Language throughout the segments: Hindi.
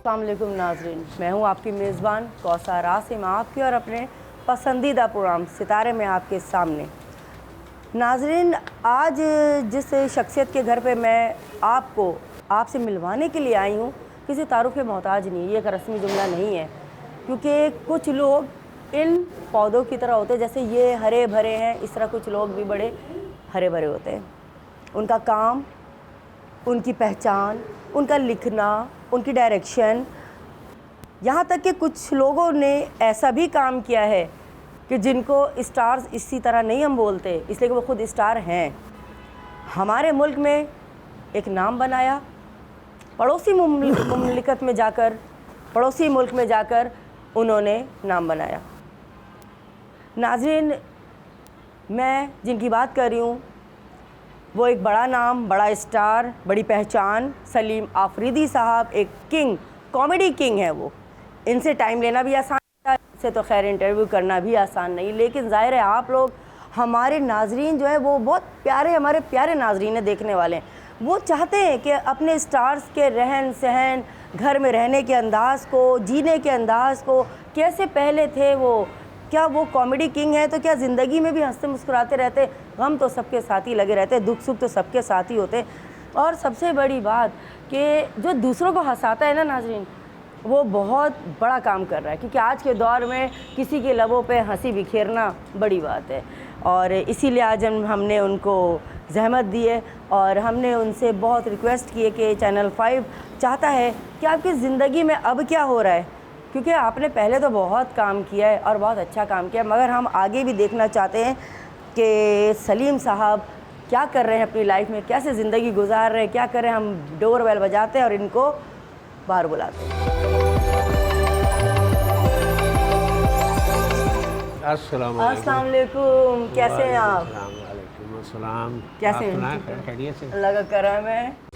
अस्सलाम वालेकुम नाज़रीन, मैं हूं आपकी मेज़बान कौसर आसिम, आपके और अपने पसंदीदा प्रोग्राम सितारे में आपके सामने। नाज़रीन, आज जिस शख्सियत के घर पे मैं आपसे मिलवाने के लिए आई हूं, किसी तारुफ़ के मोहताज नहीं, ये एक रस्मी जुमला नहीं है, क्योंकि कुछ लोग इन पौधों की तरह होते हैं, जैसे ये हरे भरे हैं, इस तरह कुछ लोग भी बड़े हरे भरे होते हैं। उनका काम, उनकी पहचान, उनका लिखना, उनकी डायरेक्शन, यहाँ तक कि कुछ लोगों ने ऐसा भी काम किया है कि जिनको स्टार्स इसी तरह नहीं हम बोलते, इसलिए कि वो खुद स्टार हैं। हमारे मुल्क में एक नाम बनाया, पड़ोसी मुल्क में जाकर उन्होंने नाम बनाया। नाज़रीन, मैं जिनकी बात कर रही हूँ वो एक बड़ा नाम, बड़ा स्टार, बड़ी पहचान, सलीम आफरीदी साहब एक किंग, कॉमेडी किंग है वो। इनसे टाइम लेना भी आसान है, इनसे तो खैर इंटरव्यू करना भी आसान नहीं, लेकिन ज़ाहिर है आप लोग हमारे नाजरीन जो है वो बहुत प्यारे, हमारे प्यारे नाजरीन है, देखने वाले हैं। वो चाहते हैं कि अपने स्टार्स के रहन सहन, घर में रहने के अंदाज़ को, जीने के अंदाज़ को, कैसे पहले थे वो, क्या वो कॉमेडी किंग है तो क्या ज़िंदगी में भी हंसते मुस्कुराते रहते, गम तो सबके साथ ही लगे रहते, दुख सुख तो सबके साथ ही होते। और सबसे बड़ी बात कि जो दूसरों को हंसाता है ना नाज़रीन, वो बहुत बड़ा काम कर रहा है, क्योंकि आज के दौर में किसी के लबों पे हंसी बिखेरना बड़ी बात है। और इसीलिए आज हमने उनको ज़हमत दी है और हमने उनसे बहुत रिक्वेस्ट की है कि चैनल 5 चाहता है कि आपकी ज़िंदगी में अब क्या हो रहा है, क्योंकि आपने पहले तो बहुत काम किया है और बहुत अच्छा काम किया है, मगर हम आगे भी देखना चाहते हैं कि सलीम साहब क्या कर रहे हैं अपनी लाइफ में, कैसे ज़िंदगी गुजार रहे हैं, क्या कर रहे हैं। हम डोर बेल बजाते हैं और इनको बाहर बुलाते हैं। अस्सलाम वालेकुम, कैसे हैं आप? अस्सलाम, कैसे हैं? खैरियत से? अल्लाह का करम है।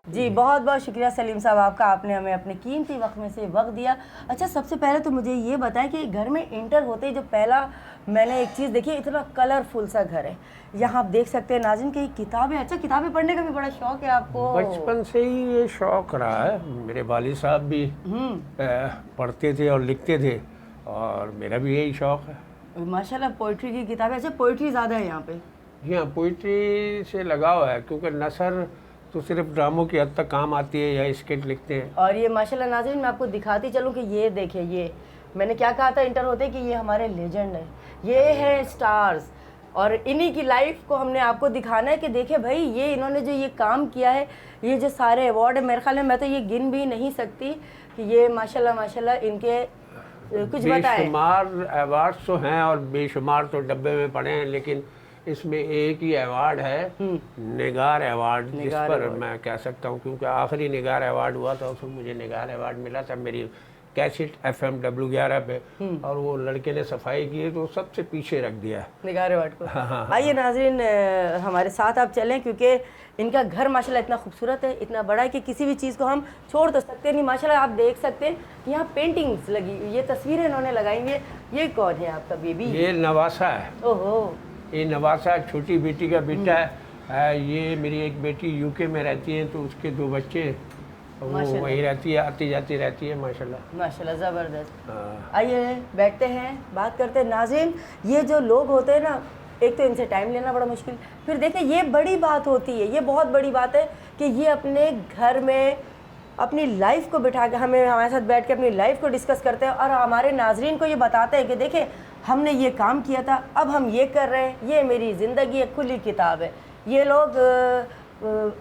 जी बहुत बहुत शुक्रिया सलीम साहब आपका, आपने हमें अपने कीमती वक्त में से वक्त दिया। अच्छा, सबसे पहले तो मुझे ये बताएं कि घर में इंटर होते ही जो पहला मैंने एक चीज़ देखी, इतना कलरफुल सा घर है, यहाँ आप देख सकते हैं नाज़रीन की किताबें। अच्छा, किताबें पढ़ने का भी बड़ा शौक है आपको? बचपन से ही ये शौक रहा है, मेरे वालिद साहब भी पढ़ते थे और लिखते थे और मेरा भी यही शौक है। माशाल्लाह, पोइट्री की किताबें। अच्छा, पोइट्री ज़्यादा है यहाँ पे? जी हाँ, पोइट्री से लगाव है, क्योंकि नसर तो सिर्फ ड्रामों की हद तक काम आती है या स्किट लिखते हैं। और ये माशाल्लाह नाज़रीन, मैं आपको दिखाती चलूँ कि ये देखिए, ये मैंने क्या कहा था इंटर होते कि ये हमारे लेजेंड है, ये है स्टार्स, और इन्हीं की लाइफ को हमने आपको दिखाना है कि देखे भाई ये इन्होंने जो ये काम किया है, ये जो सारे अवार्ड है, मेरे ख्याल में मैं तो ये गिन भी नहीं सकती कि ये माशाल्लाह माशाल्लाह इनके कुछ बताएं। बेशुमार अवार्ड्स तो हैं और बेशुमार तो डब्बे में पड़े हैं, लेकिन इसमें एक ही अवार्ड है, निगार अवार्ड, जिस पर मैं कह सकता हूँ, क्योंकि आखिरी निगार अवार्ड हुआ था उसमें मुझे निगार अवार्ड मिला था मेरी कैसेट FM W11 पे, और वो लड़के ने सफाई की है तो सबसे पीछे रख दिया निगार अवार्ड को। आइए नाज़रीन, हमारे साथ आप चलें, क्योंकि इनका घर माशाल्लाह इतना खूबसूरत है, इतना बड़ा है कि किसी भी चीज़ को हम छोड़ तो सकते नहीं। माशाल्लाह आप देख सकते हैं यहाँ पेंटिंग्स लगी, ये तस्वीरें इन्होंने लगाई हुई है। ये कौन है आपका बेबी? ये नवासा है। ओहो, ये नवासा छोटी बेटी का बेटा है। ये मेरी एक बेटी UK में रहती है, तो उसके 2 बच्चे, वो वहीं रहती है, आती जाती रहती है। माशाल्लाह माशाल्लाह, ज़बरदस्त। आइए बैठते हैं, बात करते हैं। नाज़रीन, ये जो लोग होते हैं ना, एक तो इनसे टाइम लेना बड़ा मुश्किल, फिर देखें ये बड़ी बात होती है, ये बहुत बड़ी बात है कि ये अपने घर में अपनी लाइफ को बिठा के हमारे साथ बैठ के अपनी लाइफ को डिस्कस करते हैं और हमारे नाजरीन को ये बताते हैं कि देखें हमने ये काम किया था, अब हम ये कर रहे हैं, ये मेरी ज़िंदगी एक खुली किताब है। ये लोग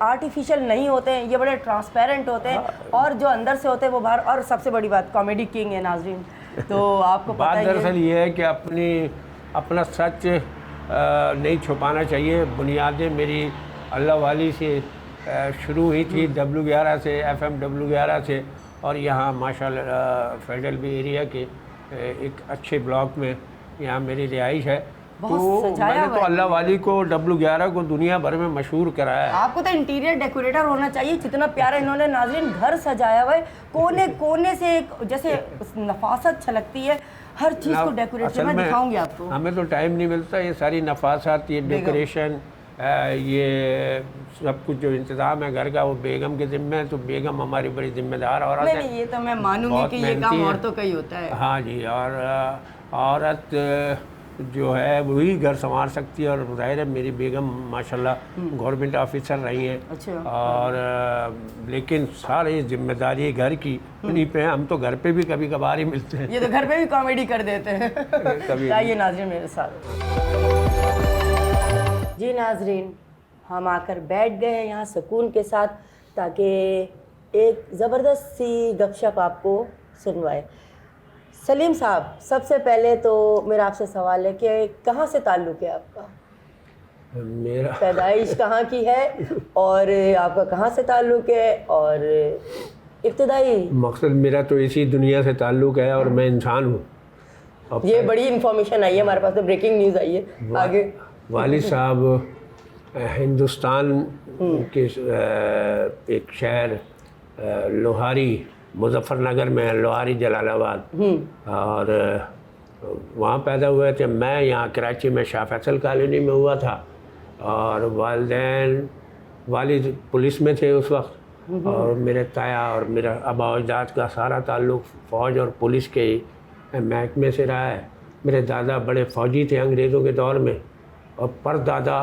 आर्टिफिशियल नहीं होते हैं, ये बड़े ट्रांसपेरेंट होते हैं और जो अंदर से होते हैं वो बाहर। और सबसे बड़ी बात, कॉमेडी किंग है नाजरीन, तो आपको पता बात दरअसल ये है कि अपना सच नहीं छुपाना चाहिए। बुनियादें मेरी अल्लाह वाली से शुरू हुई थी, W11 से, FM W11 से, और यहाँ माशाल्लाह फेडरल बी एरिया के एक अच्छे ब्लॉक में यहाँ मेरी रिहाइश है। बहुत तो सजाया मैंने हुआ तो है। अल्लाह वाली को W11 को दुनिया भर में मशहूर कराया है। आपको तो इंटीरियर डेकोरेटर होना चाहिए, जितना प्यारा इन्होंने नाज़रीन घर सजाया हुआ है। कोने कोने से एक जैसे नफासत छलकती है, हर चीज़ को डेकोरेट किया। असल मैं में दिखाऊंगी आपको। हमें तो टाइम नहीं मिलता, ये सारी नफासत, ये डेकोरेशन, ये सब कुछ जो इंतज़ाम है घर का वो बेगम के ज़िम्मे है। तो बेगम हमारी बड़ी जिम्मेदार औरत है। नहीं, ये तो मैं मानूंगी बहुत कि ये मेहनती काम है। औरतों का ही होता है। हाँ जी, और औरत जो है वही घर संभाल सकती है। और ज़ाहिर है मेरी बेगम माशाल्लाह गवर्नमेंट ऑफिसर रही हैं। अच्छा। और लेकिन सारी जिम्मेदारी घर की उन्हीं पे है। हम तो घर पे भी कभी कभार ही मिलते हैं। ये तो घर पे भी कॉमेडी कर देते हैं। कभी आइए नाज़रीन मेरे साथ। जी नाज़रीन, हम आकर बैठ गए हैं यहाँ सुकून के साथ, ताकि एक ज़बरदस्त सी गपशप आपको सुनवाए। सलीम साहब, सबसे पहले तो मेरा आपसे सवाल है कि कहाँ से ताल्लुक़ है आपका? मेरा पैदाइश कहाँ की है और आपका कहाँ से ताल्लुक़ है, और इब्तिदाई? मकसद मेरा तो इसी दुनिया से ताल्लुक़ है और मैं इंसान हूँ। ये बड़ी इंफॉर्मेशन आई है हमारे पास, तो ब्रेकिंग न्यूज़ आई है। आगे वालिद साहब हिंदुस्तान के एक शहर लोहारी, मुजफ्फरनगर में है, लोहारी जलालाबाद, और वहाँ पैदा हुए थे। मैं यहाँ कराची में शाह फैसल कॉलोनी में हुआ था। और वालिदैन वालिद पुलिस में थे उस वक्त, और मेरे ताया और मेरा आबा अजदाद का सारा ताल्लुक़ फ़ौज और पुलिस के महकमे से रहा है। मेरे दादा बड़े फ़ौजी थे अंग्रेज़ों के दौर में, और परदादा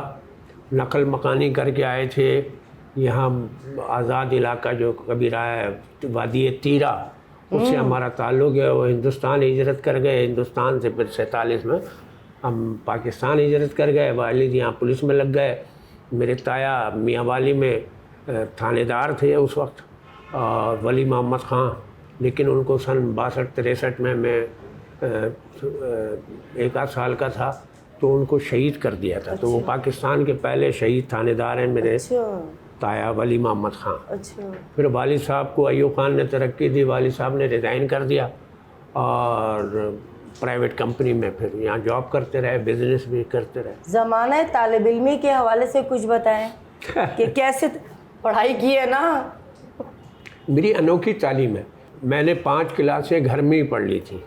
नकल मकानी करके आए थे यहाँ। आज़ाद इलाका जो कभी रहा है वादी तीरा, उससे हमारा ताल्लुक़ है। वो हिंदुस्तान हिजरत कर गए, हिंदुस्तान से फिर 47 में हम पाकिस्तान हिजरत कर गए। वालिद यहाँ पुलिस में लग गए। मेरे ताया मियाँ वाली में थानेदार थे उस वक्त, और वली मोहम्मद ख़ान, लेकिन उनको सन 62-63 में मैं 1 आध साल का था तो उनको शहीद कर दिया था। तो वो पाकिस्तान के पहले शहीद थानेदार हैं मेरे ताया वली मोहम्मद ख़ान। अच्छा। फिर वालिद साहब को अयूब खान ने तरक्की दी, वालिद साहब ने रिज़ाइन कर दिया और प्राइवेट कंपनी में फिर यहाँ जॉब करते रहे, बिज़नेस भी करते रहे। ज़माना तालिब इल्मी के हवाले से कुछ बताएं कि कैसे पढ़ाई की है ना? मेरी अनोखी तालीम है। मैंने 5 क्लासें घर में ही पढ़ ली थी।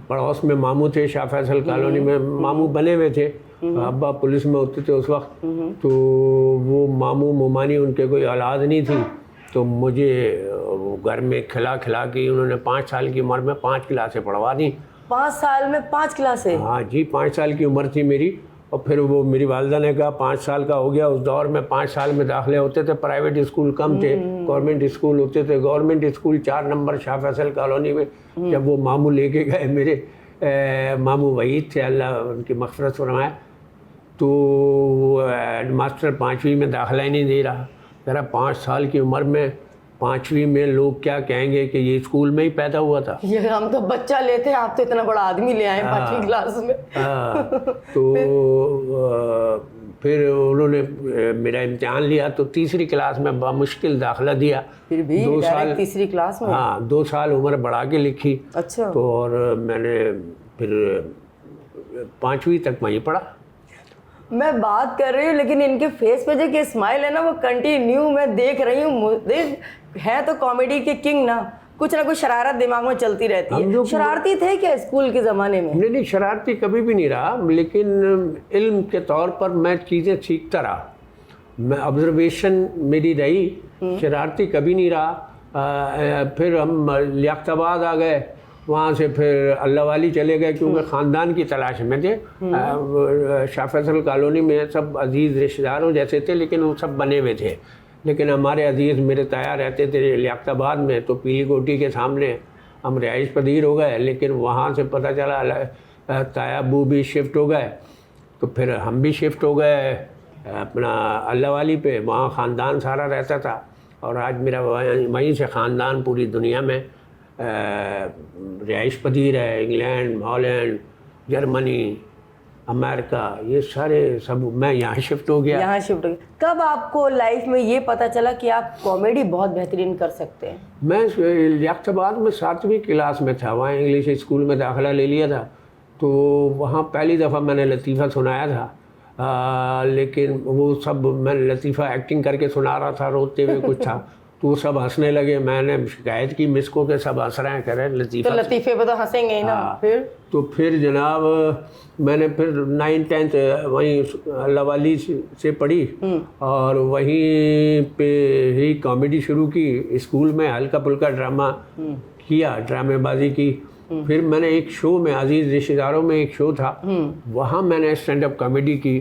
पड़ोस में मामू थे, शाह फैसल कॉलोनी में मामू बने हुए थे। अब्बा पुलिस में होते थे उस वक्त, तो वो मामू मुमानी उनके कोई औलाद नहीं थी। तो मुझे घर में खिला खिला के उन्होंने 5 साल की उम्र में 5 क्लासें पढ़वा दी। 5 साल में 5 क्लासें? हाँ जी, 5 साल की उम्र थी मेरी। और फिर वो मेरी वालदा ने कहा 5 साल का हो गया। उस दौर में 5 साल में दाखिले होते थे, प्राइवेट स्कूल कम थे, गवर्नमेंट स्कूल होते थे। Government school 4 number Shah Faisal colony में जब वो मामू लेके गए, मेरे मामू वहीद थे, अल्लाह उनकी मग़फ़िरत फरमाए, तो हेड मास्टर 5वीं में दाखिला ही नहीं दे रहा। कह रहा 5 साल की उम्र में 5वीं में लोग क्या कहेंगे कि ये स्कूल में ही पैदा हुआ था। ये हम तो बच्चा लेते हैं, आप तो इतना बड़ा आदमी ले आए 5वीं क्लास में। तो फिर उन्होंने मेरा इम्तिहान लिया तो तीसरी क्लास में बामुश्किल दाखिला दिया। फिर भी 2 साल तीसरी क्लास में? हाँ, 2 साल उम्र बढ़ा के लिखी। अच्छा। तो और मैंने फिर 5वीं तक वहीं पढ़ा। मैं बात कर रही हूँ, लेकिन इनके फेस पे जो कि स्माइल है ना, वो कंटिन्यू मैं देख रही हूँ। है तो कॉमेडी के किंग ना, कुछ ना कुछ शरारत दिमाग में चलती रहती है। शरारती थे क्या स्कूल के ज़माने में? नहीं, शरारती कभी भी नहीं रहा, लेकिन इल्म के तौर पर मैं चीज़ें सीखता रहा। मैं ऑब्जर्वेशन मेरी रही, शरारती कभी नहीं रहा। फिर हम लियाकताबाद आ गए, वहाँ से फिर अल्लाह वाली चले गए, क्योंकि ख़ानदान की तलाश में थे। शाह फैसल कॉलोनी में सब अजीज़ रिश्तेदारों जैसे थे, लेकिन वो सब बने हुए थे। लेकिन हमारे अजीज़ मेरे ताया रहते थे लियाकताबाद में, तो पीली कोठी के सामने हम रिहाइश पजीर हो गए। लेकिन वहाँ से पता चला ताया अबू भी शिफ्ट हो गए, तो फिर हम भी शिफ्ट हो गए अपना अल्लाह वाली पे। वहाँ ख़ानदान सारा रहता था, और आज मेरा वहीं से ख़ानदान पूरी दुनिया में रिहाइश पजीर है। इंग्लैंड, हॉलैंड, जर्मनी, अमेरिका, ये सारे सब मैं यहाँ शिफ्ट हो गया। यहाँ शिफ्ट हो गया। कब आपको लाइफ में ये पता चला कि आप कॉमेडी बहुत बेहतरीन कर सकते हैं? मैं लियाकताबाद में 7वीं क्लास में था, वहाँ इंग्लिश स्कूल में दाखिला ले लिया था। तो वहाँ पहली दफ़ा मैंने लतीफ़ा सुनाया था, लेकिन वो सब मैंने लतीफ़ा एक्टिंग करके सुना रहा था, रोते हुए कुछ था, तो वो सब हंसने लगे। मैंने शिकायत की मिस को के सब हंस रहे हैं, कह रहे हैं लतीफ़ा। तो लतीफ़े पे तो हंसेंगे ही ना। फिर तो फिर जनाब मैंने फिर 9th 10th वहीं अल्लाह वाली से पढ़ी और वहीं पे ही कॉमेडी शुरू की। स्कूल में हल्का फुल्का ड्रामा किया, ड्रामेबाजी की। फिर मैंने एक शो में, अजीज़ रिश्तेदारों में एक शो था, वहाँ मैंने स्टैंड अप कॉमेडी की।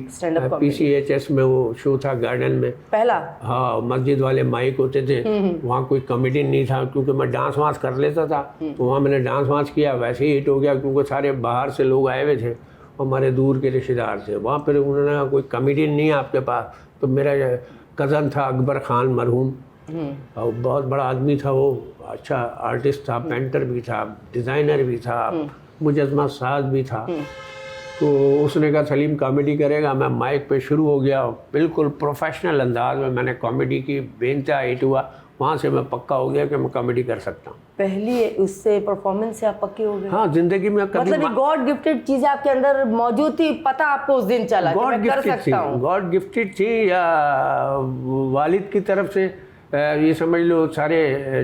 PCHS में वो शो था, गार्डन में पहला। हाँ, मस्जिद वाले माइक होते थे, वहाँ कोई कॉमेडियन नहीं था, क्योंकि मैं डांस वांस कर लेता था। तो वहाँ मैंने डांस वांस किया, वैसे ही हिट हो गया, क्योंकि सारे बाहर से लोग आए हुए थे, हमारे दूर के रिश्तेदार थे वहाँ। फिर उन्होंने कहा कोई कॉमेडियन नहीं है आपके पास? तो मेरा कज़न था अकबर ख़ान मरहूम, और बहुत बड़ा आदमी था वो, अच्छा आर्टिस्ट था, पेंटर भी था, डिज़ाइनर भी था, मुजस्मा साज भी था। तो उसने कहा सलीम कॉमेडी करेगा। मैं माइक पे शुरू हो गया, बिल्कुल प्रोफेशनल अंदाज में मैंने कॉमेडी की, बेनता हिट हुआ। वहाँ से मैं पक्का हो गया कि मैं कॉमेडी कर सकता हूँ। पहली उससे परफॉर्मेंस से आप पक्के हो गए? हाँ, जिंदगी में कभी मतलब गॉड गिफ्टेड चीज़ें आपके अंदर मौजूद थी, पता आपको उस दिन चला कि मैं कर सकता हूँ? गॉड गिफ्टेड थी या वालिद की तरफ से, ये समझ लो सारे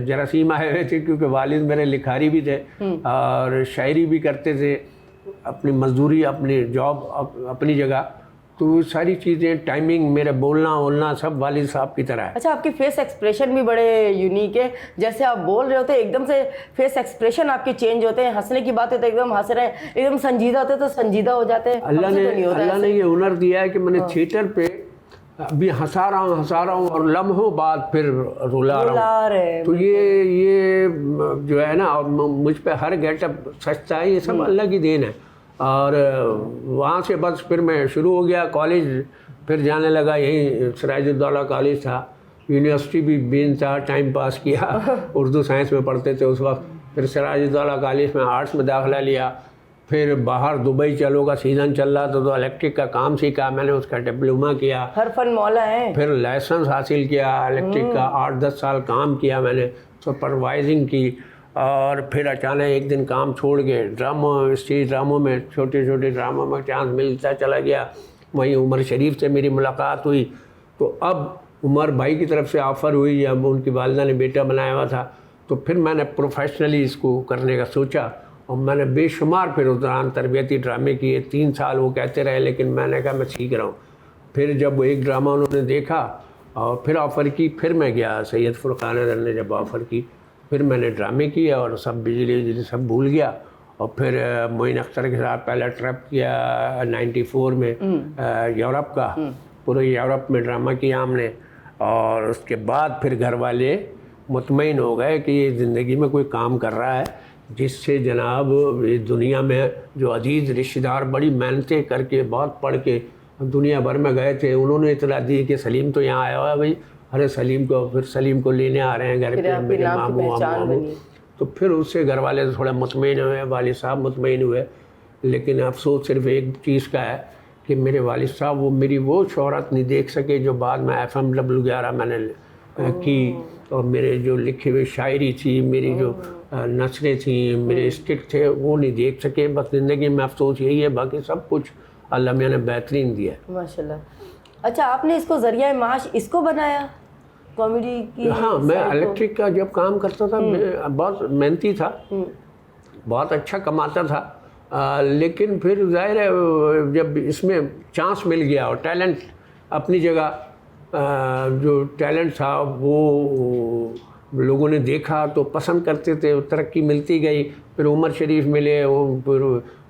जरासीम आए हुए थे, क्योंकि वालिद मेरे लिखारी भी थे और शायरी भी करते थे, अपनी मजदूरी, अपनी जॉब अपनी जगह। तो सारी चीज़ें, टाइमिंग, मेरा बोलना सब वालिद साहब की तरह है। अच्छा, आपके फेस एक्सप्रेशन भी बड़े यूनिक है। जैसे आप बोल रहे होते एकदम से फेस एक्सप्रेशन आपके चेंज होते हैं, हंसने की बात है तो एकदम हंस रहे हैं, एकदम संजीदा होते तो संजीदा हो जाते हैं। अल्लाह ने ये हुनर दिया है कि मैंने थिएटर पे अभी हंसा रहा हूँ और लम्हों बाद फिर रुला रहा हूँ। तो ये जो है ना, और मुझ पे हर गेटअप सचता है, ये सब अल्लाह की देन है। और वहाँ से बस फिर मैं शुरू हो गया कॉलेज, फिर जाने लगा, यहीं सिराजुद्दौला कॉलेज था, यूनिवर्सिटी भी बेन था, टाइम पास किया, उर्दू साइंस में पढ़ते थे उस वक्त। फिर सिराजुद्दौला कॉलेज में आर्ट्स में दाखिला लिया। फिर बाहर दुबई चलो का सीज़न चल रहा था, तो इलेक्ट्रिक का काम सीखा मैंने, उसका डिप्लोमा किया। हर फन मौला है। फिर लाइसेंस हासिल किया इलेक्ट्रिक का, 8-10 साल काम किया मैंने, सुपरवाइजिंग की। और फिर अचानक एक दिन काम छोड़ के ड्रामों, स्टेज ड्रामों में, छोटे छोटे ड्रामों में चांस मिलता चला गया। वहीं उमर शरीफ से मेरी मुलाकात हुई। तो अब उमर भाई की तरफ से ऑफ़र हुई, अब उनकी वालिदा ने बेटा बनाया हुआ था, तो फिर मैंने प्रोफेशनली इसको करने का सोचा। और मैंने बेशुमार फिर उस दौरान तरबियती ड्रामे किए, 3 साल वो कहते रहे, लेकिन मैंने कहा मैं सीख रहा हूँ। फिर जब वो एक ड्रामा उन्होंने देखा और फिर ऑफ़र की, फिर मैं गया, सैयद फुरकान अदर ने जब ऑफ़र की, फिर मैंने ड्रामे किया और सब बिजली सब भूल गया। और फिर मोइन अख्तर के साथ पहला ट्रिप किया 94 में यूरोप का, पूरे यूरोप में ड्रामा किया हमने। और उसके बाद फिर घर वाले मुतमईन हो गए कि ये ज़िंदगी में कोई काम कर रहा है जिससे जनाब इस दुनिया में जो अजीज़ रिश्तेदार बड़ी मेहनतें करके, बहुत पढ़ के दुनिया भर में गए थे, उन्होंने इतला दी कि सलीम तो यहाँ आया हुआ है भाई, अरे सलीम को, फिर सलीम को लेने आ रहे हैं घर पे, मेरे मामू। तो फिर उससे घर वाले थोड़ा मुतमईन हुए, वालिद साहब मुतमईन हुए। लेकिन अफसोस सिर्फ एक चीज़ का है कि मेरे वालिद साहब वो मेरी वो शोहरत नहीं देख सके जो बाद में FM W11 मैंने की, और मेरे जो लिखी हुई शायरी थी, मेरी जो नसरें थी, मेरे स्किट थे, वो नहीं देख सके। बस ज़िंदगी में अफसोस यही है, बाकी सब कुछ अल्लाह मियां ने बेहतरीन दिया है माशाल्लाह। अच्छा, आपने इसको ज़रिया माश इसको बनाया कॉमेडी की? हाँ, मैं इलेक्ट्रिक का जब काम करता था, मैं बहुत मेहनती था, बहुत अच्छा कमाता था, लेकिन फिर जाहिर है जब इसमें चांस मिल गया और टैलेंट अपनी जगह, जो टैलेंट था वो लोगों ने देखा तो पसंद करते थे, तरक्की मिलती गई। फिर उमर शरीफ मिले, फिर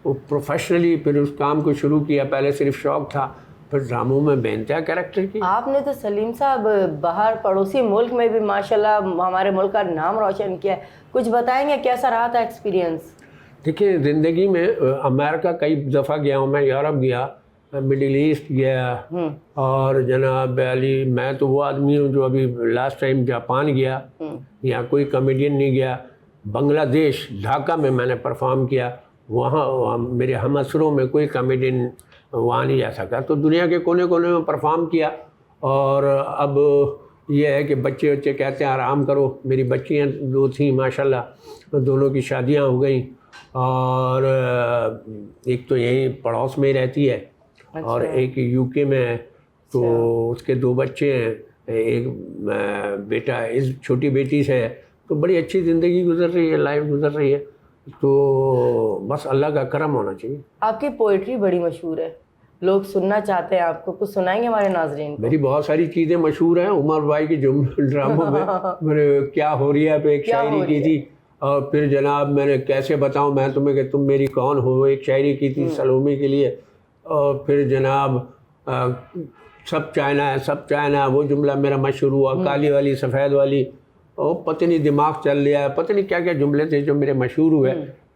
प्रोफेशनली फिर उस काम को शुरू किया। पहले सिर्फ शौक़ था, फिर ड्रामों में बेनता कैरेक्टर की। आपने तो सलीम साहब बाहर पड़ोसी मुल्क में भी माशाल्लाह हमारे मुल्क का नाम रोशन किया, कुछ बताएंगे कैसा रहा था एक्सपीरियंस? देखिए, ज़िंदगी में अमेरिका कई दफ़ा गया हूँ मैं, यूरोप गया, मिडिल ईस्ट गया, और जनाब अली मैं तो वो आदमी हूँ जो अभी लास्ट टाइम जापान गया, यहाँ कोई कॉमेडियन नहीं गया। बांग्लादेश ढाका में मैंने परफॉर्म किया, वहाँ मेरे हम असरों में कोई कॉमेडियन वहाँ नहीं जा सका। तो दुनिया के कोने कोने में परफॉर्म किया। और अब ये है कि बच्चे कहते हैं आराम करो। मेरी बच्चियाँ 2 थीं माशाल्लाह, दोनों की शादियाँ हो गई और एक तो यहीं पड़ोस में ही रहती है और एक यूके में है। तो उसके 2 बच्चे हैं, एक बेटा इस छोटी बेटी से है। तो बड़ी अच्छी ज़िंदगी गुजर रही है, लाइफ गुजर रही है। तो बस अल्लाह का करम होना चाहिए। आपकी पोइट्री बड़ी मशहूर है, लोग सुनना चाहते हैं आपको, कुछ सुनाएंगे हमारे नाजरीन को? मेरी बहुत सारी चीज़ें मशहूर हैं। उमर भाई की जो ड्रामों में मैंने क्या हो रही है पे एक शायरी की थी, और फिर जनाब मैंने कैसे बताऊं मैं तुम्हें कि तुम मेरी कौन हो, एक शायरी की थी सलोमी के लिए। और फिर जनाब सब चाइना है, सब चाइना है, वो जुमला मेरा मशहूर हुआ। काली वाली सफ़ेद वाली, और पता नहीं दिमाग चल लिया है, पता नहीं क्या क्या जुमले थे जो मेरे मशहूर हुए।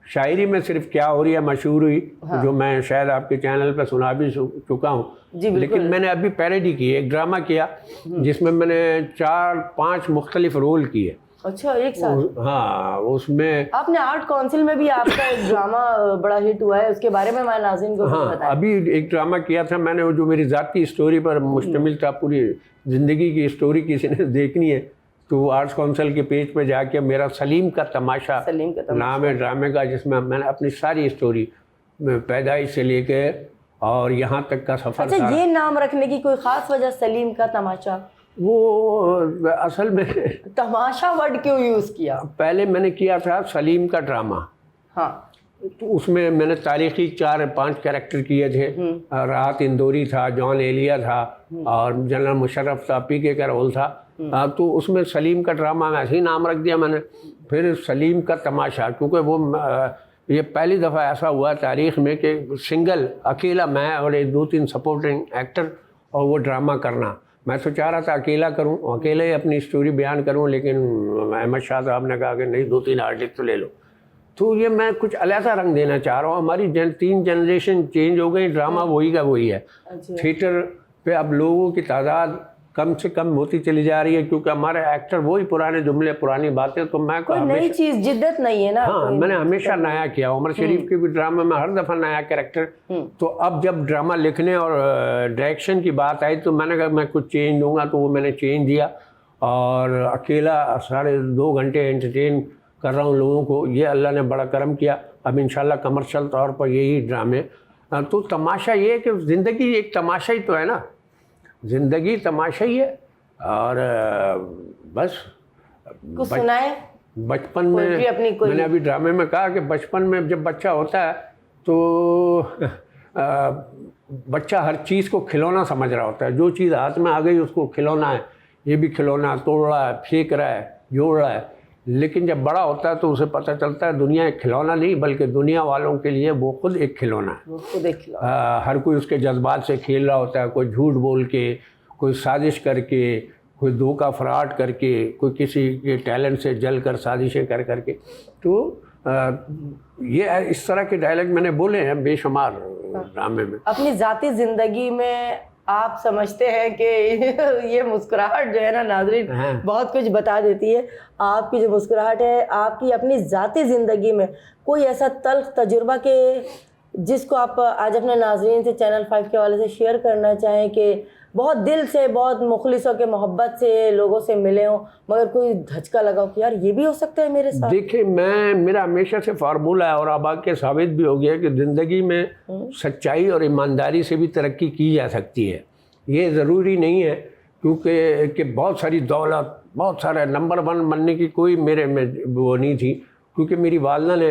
शायरी में सिर्फ क्या हो रही है मशहूर हुई, जो मैं शायद आपके चैनल पर सुना भी चुका हूँ। लेकिन मैंने अभी पैरोडी की, एक ड्रामा किया जिसमें मैंने 4-5 मुख्तलिफ रोल किए। अच्छा, एक साथ? हाँ, उसमें आपने आर्ट काउंसिल में भी आपका एक ड्रामा बड़ा हिट हुआ है, उसके बारे में हमारे नाज़रीन को बताएं। अभी एक ड्रामा किया था मैंने, वो जो मेरी ज़ाती स्टोरी पर मुश्तमिल था। पूरी ज़िंदगी की स्टोरी किसी ने देखनी है तो आर्ट्स काउंसिल के पेज पे जाके मेरा सलीम का तमाशा नाम है ड्रामे का, जिसमें मैंने अपनी सारी स्टोरी पैदाइश से लेके और यहाँ तक का सफ़र। अच्छा, ये नाम रखने की कोई ख़ास वजह? सलीम का तमाशा, वो असल में तमाशा वर्ड क्यों यूज़ किया? पहले मैंने किया था सलीम का ड्रामा। हाँ, तो उसमें मैंने तारीखी 4-5 कैरेक्टर किए थे। राहत इंदौरी था, जॉन एलिया था और जनरल मुशर्रफ था, पीके का रोल था। तो उसमें सलीम का ड्रामा में ऐसे ही नाम रख दिया मैंने। फिर सलीम का तमाशा, क्योंकि वो ये पहली दफ़ा ऐसा हुआ तारीख़ में कि सिंगल अकेला मैं और 2-3 सपोर्टिंग एक्टर और वो ड्रामा करना। मैं तो चाह रहा था अकेला करूं, अकेले ही अपनी स्टोरी बयान करूं, लेकिन अहमद शाह साहब ने कहा कि नहीं, 2-3 आर्टिस्ट तो ले लो। तो ये मैं कुछ अलग रंग देना चाह रहा हूँ। हमारी 3 जनरेशन चेंज हो गई, ड्रामा वही का वही है। थिएटर पे अब लोगों की तादाद कम से कम होती चली जा रही है, क्योंकि हमारे एक्टर वही पुराने जुमले, पुरानी बातें। तो मैं कोई नई चीज़, जिद्दत नहीं है ना। हाँ, मैंने हमेशा नया किया। उमर शरीफ के भी ड्रामा में हर दफ़ा नया कैरेक्टर। तो अब जब ड्रामा लिखने और डायरेक्शन की बात आई तो मैंने कहा मैं कुछ चेंज दूंगा, तो वो मैंने चेंज दिया और अकेला 2.5 घंटे एंटरटेन कर रहा हूँ लोगों को। ये अल्लाह ने बड़ा करम किया। अब इंशाल्लाह कमर्शियल तौर पर यही ड्रामे। तो तमाशा ये है कि ज़िंदगी एक तमाशा ही तो है ना, ज़िंदगी तमाशा ही है। और बस कुछ सुनाए बचपन में मैंने अभी ड्रामे में कहा कि बचपन में जब बच्चा होता है तो बच्चा हर चीज़ को खिलौना समझ रहा होता है। जो चीज़ हाथ में आ गई उसको खिलौना है, ये भी खिलौना, तोड़ रहा है, फेंक रहा है, जोड़ रहा है। लेकिन जब बड़ा होता है तो उसे पता चलता है दुनिया एक खिलौना नहीं, बल्कि दुनिया वालों के लिए वो खुद एक खिलौना है। वो खुद एक खिलौना। हर कोई उसके जज्बात से खेल रहा होता है। कोई झूठ बोल के, कोई साजिश करके, कोई धोखा फ्रॉड करके, कोई किसी के टैलेंट से जल कर साजिशें कर करके। तो ये इस तरह के डायलॉग मैंने बोले हैं बेशुमार ड्रामे में। अपनी ज़ाती ज़िंदगी में आप समझते हैं कि ये मुस्कुराहट जो है ना नाज़रीन बहुत कुछ बता देती है। आपकी जो मुस्कुराहट है, आपकी अपनी ज़ाती ज़िंदगी में कोई ऐसा तल्ख तजुर्बा के जिसको आप आज अपने नाज़रीन से चैनल 5 के हवाले से शेयर करना चाहें कि बहुत दिल से, बहुत मुखलिस होकर मोहब्बत से लोगों से मिले हों, मगर कोई धचका लगाओ कि यार ये भी हो सकता है मेरे साथ? देखिए, मेरा हमेशा से फार्मूला है और अब आके साबित भी हो गया कि ज़िंदगी में सच्चाई और ईमानदारी से भी तरक्की की जा सकती है। ये ज़रूरी नहीं है क्योंकि बहुत सारी दौलत, बहुत सारे नंबर 1 बनने की कोई मेरे में वो नहीं थी, क्योंकि मेरी वालदा ने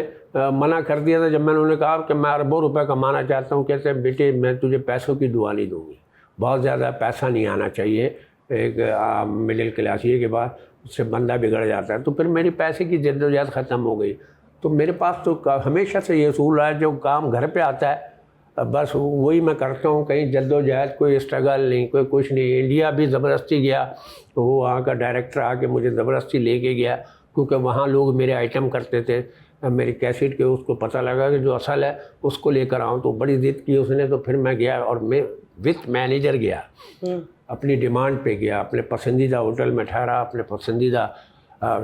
मना कर दिया था जब मैंने उन्हें कहा कि मैं अरबों रुपए कमाना चाहता हूँ। कहते हैं बेटे मैं तुझे पैसों की दुआ नहीं दूँगी, बहुत ज़्यादा पैसा नहीं आना चाहिए। एक मिडिल क्लास ये के बाद उससे बंदा बिगड़ जाता है। तो फिर मेरी पैसे की जद्दोजहद ख़त्म हो गई। तो मेरे पास तो हमेशा से ये असूल है, जो काम घर पे आता है बस वही मैं करता हूँ। कहीं जद्दोजहद, कोई स्ट्रगल नहीं, कोई कुछ नहीं। इंडिया भी ज़बरदस्ती गया तो वो वहाँ का डायरेक्टर आके मुझे ज़बरदस्ती लेके गया, क्योंकि वहाँ लोग मेरे आइटम करते थे। मेरी कैसेट के उसको पता लगा कि जो असल है उसको लेकर आऊँ, तो बड़ी ज़िद की उसने। तो फिर मैं गया और मैं विथ मैनेजर गया, अपनी डिमांड पे गया, अपने पसंदीदा होटल में ठहरा, अपने पसंदीदा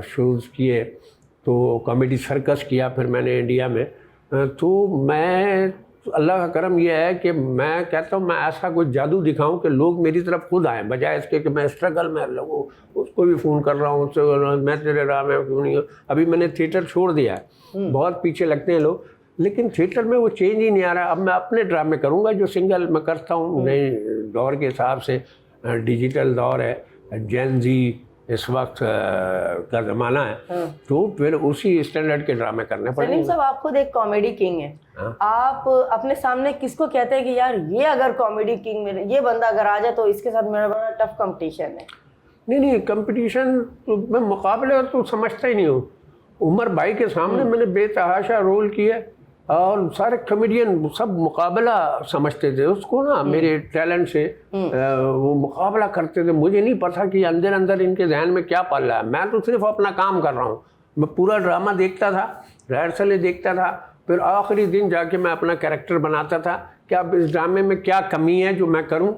शोज़ किए, तो कॉमेडी सर्कस किया फिर मैंने इंडिया में। तो मैं तो अल्लाह का करम यह है कि मैं कहता हूँ मैं ऐसा कोई जादू दिखाऊं कि लोग मेरी तरफ खुद आएँ, बजाय इसके कि मैं स्ट्रगल में लगूँ, उसको भी फ़ोन कर रहा हूँ, उससे मैं तेरे राह में क्यों नहीं हूँ। अभी मैंने थिएटर छोड़ दिया है, बहुत पीछे लगते हैं लोग, लेकिन थिएटर में वो चेंज ही नहीं आ रहा। अब मैं अपने ड्रामे करूँगा जो सिंगल मैं करता हूँ, नए दौर के हिसाब से, डिजिटल दौर है, जेन जी इस वक्त का ज़माना है, तो फिर उसी स्टैंडर्ड के ड्रामे करने पड़ेंगे। सलीम साहब, आप खुद एक कॉमेडी किंग हैं। आप अपने सामने किसको कहते हैं कि यार ये अगर कॉमेडी किंग में ये बंदा अगर आ जाए तो इसके साथ मेरा बड़ा टफ कंपटीशन है? नहीं, कंपटीशन तो मैं मुकाबले तो समझता ही नहीं हूँ। उमर भाई के सामने मैंने बेतहाशा रोल किया और सारे कॉमेडियन सब मुकाबला समझते थे उसको ना, मेरे टैलेंट से वो मुकाबला करते थे। मुझे नहीं पता कि अंदर अंदर इनके जहन में क्या पल रहा है। मैं तो सिर्फ अपना काम कर रहा हूँ। मैं पूरा ड्रामा देखता था, रिहर्सलें देखता था, फिर आखिरी दिन जाके मैं अपना कैरेक्टर बनाता था कि अब इस ड्रामे में क्या कमी है जो मैं करूँ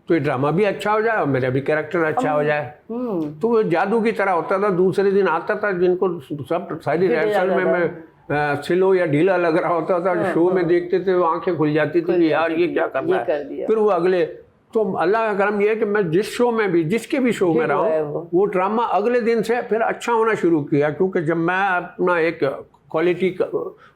तो ये ड्रामा भी अच्छा हो जाए और मेरा भी कैरेक्टर अच्छा हो जाए। तो वो जादू की तरह होता था। दूसरे दिन आता था, जिनको सब सारी रिहर्सल में मैं स्लो या ढीला लग रहा होता था, शो में देखते थे, वो आंखें खुल जाती थी कि यार ये क्या कर रहा है। फिर वो अगले, तो अल्लाह का करम ये है कि मैं जिस शो में भी, जिसके भी शो में रहा हूँ, वो ड्रामा अगले दिन से फिर अच्छा होना शुरू किया। क्योंकि जब मैं अपना एक क्वालिटी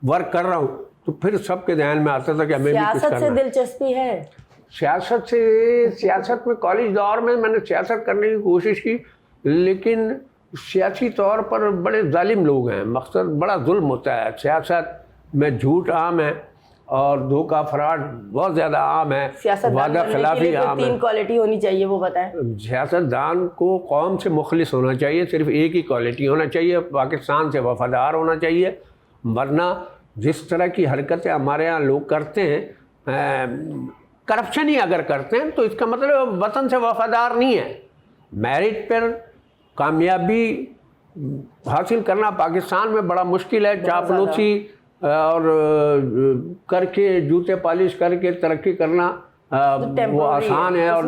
वर्क कर रहा हूँ तो फिर सबके ध्यान में आता था कि हमें भी कुछ करना है। सियासत से दिलचस्पी है? सियासत में कॉलेज दौर में मैंने सियासत करने की कोशिश की, लेकिन सियासी तौर पर बड़े जालिम लोग हैं। मकसद बड़ा जुल्म होता है। सियासत में झूठ आम है और धोखा फ्रॉड बहुत ज़्यादा आम है, वादा खिलाफी आम है। 3 क्वालिटी होनी चाहिए, वो बताएं। सियासतदान को कौम से मुखलिस होना चाहिए, सिर्फ एक ही क्वालिटी होना चाहिए, पाकिस्तान से वफादार होना चाहिए। वरना जिस तरह की हरकतें हमारे यहाँ लोग करते हैं, करप्शन ही अगर करते हैं, तो इसका मतलब वतन से वफादार नहीं है। मेरिट पर कामयाबी हासिल करना पाकिस्तान में बड़ा मुश्किल है। चापलूसी और करके जूते पॉलिश करके तरक्की करना वो आसान है। और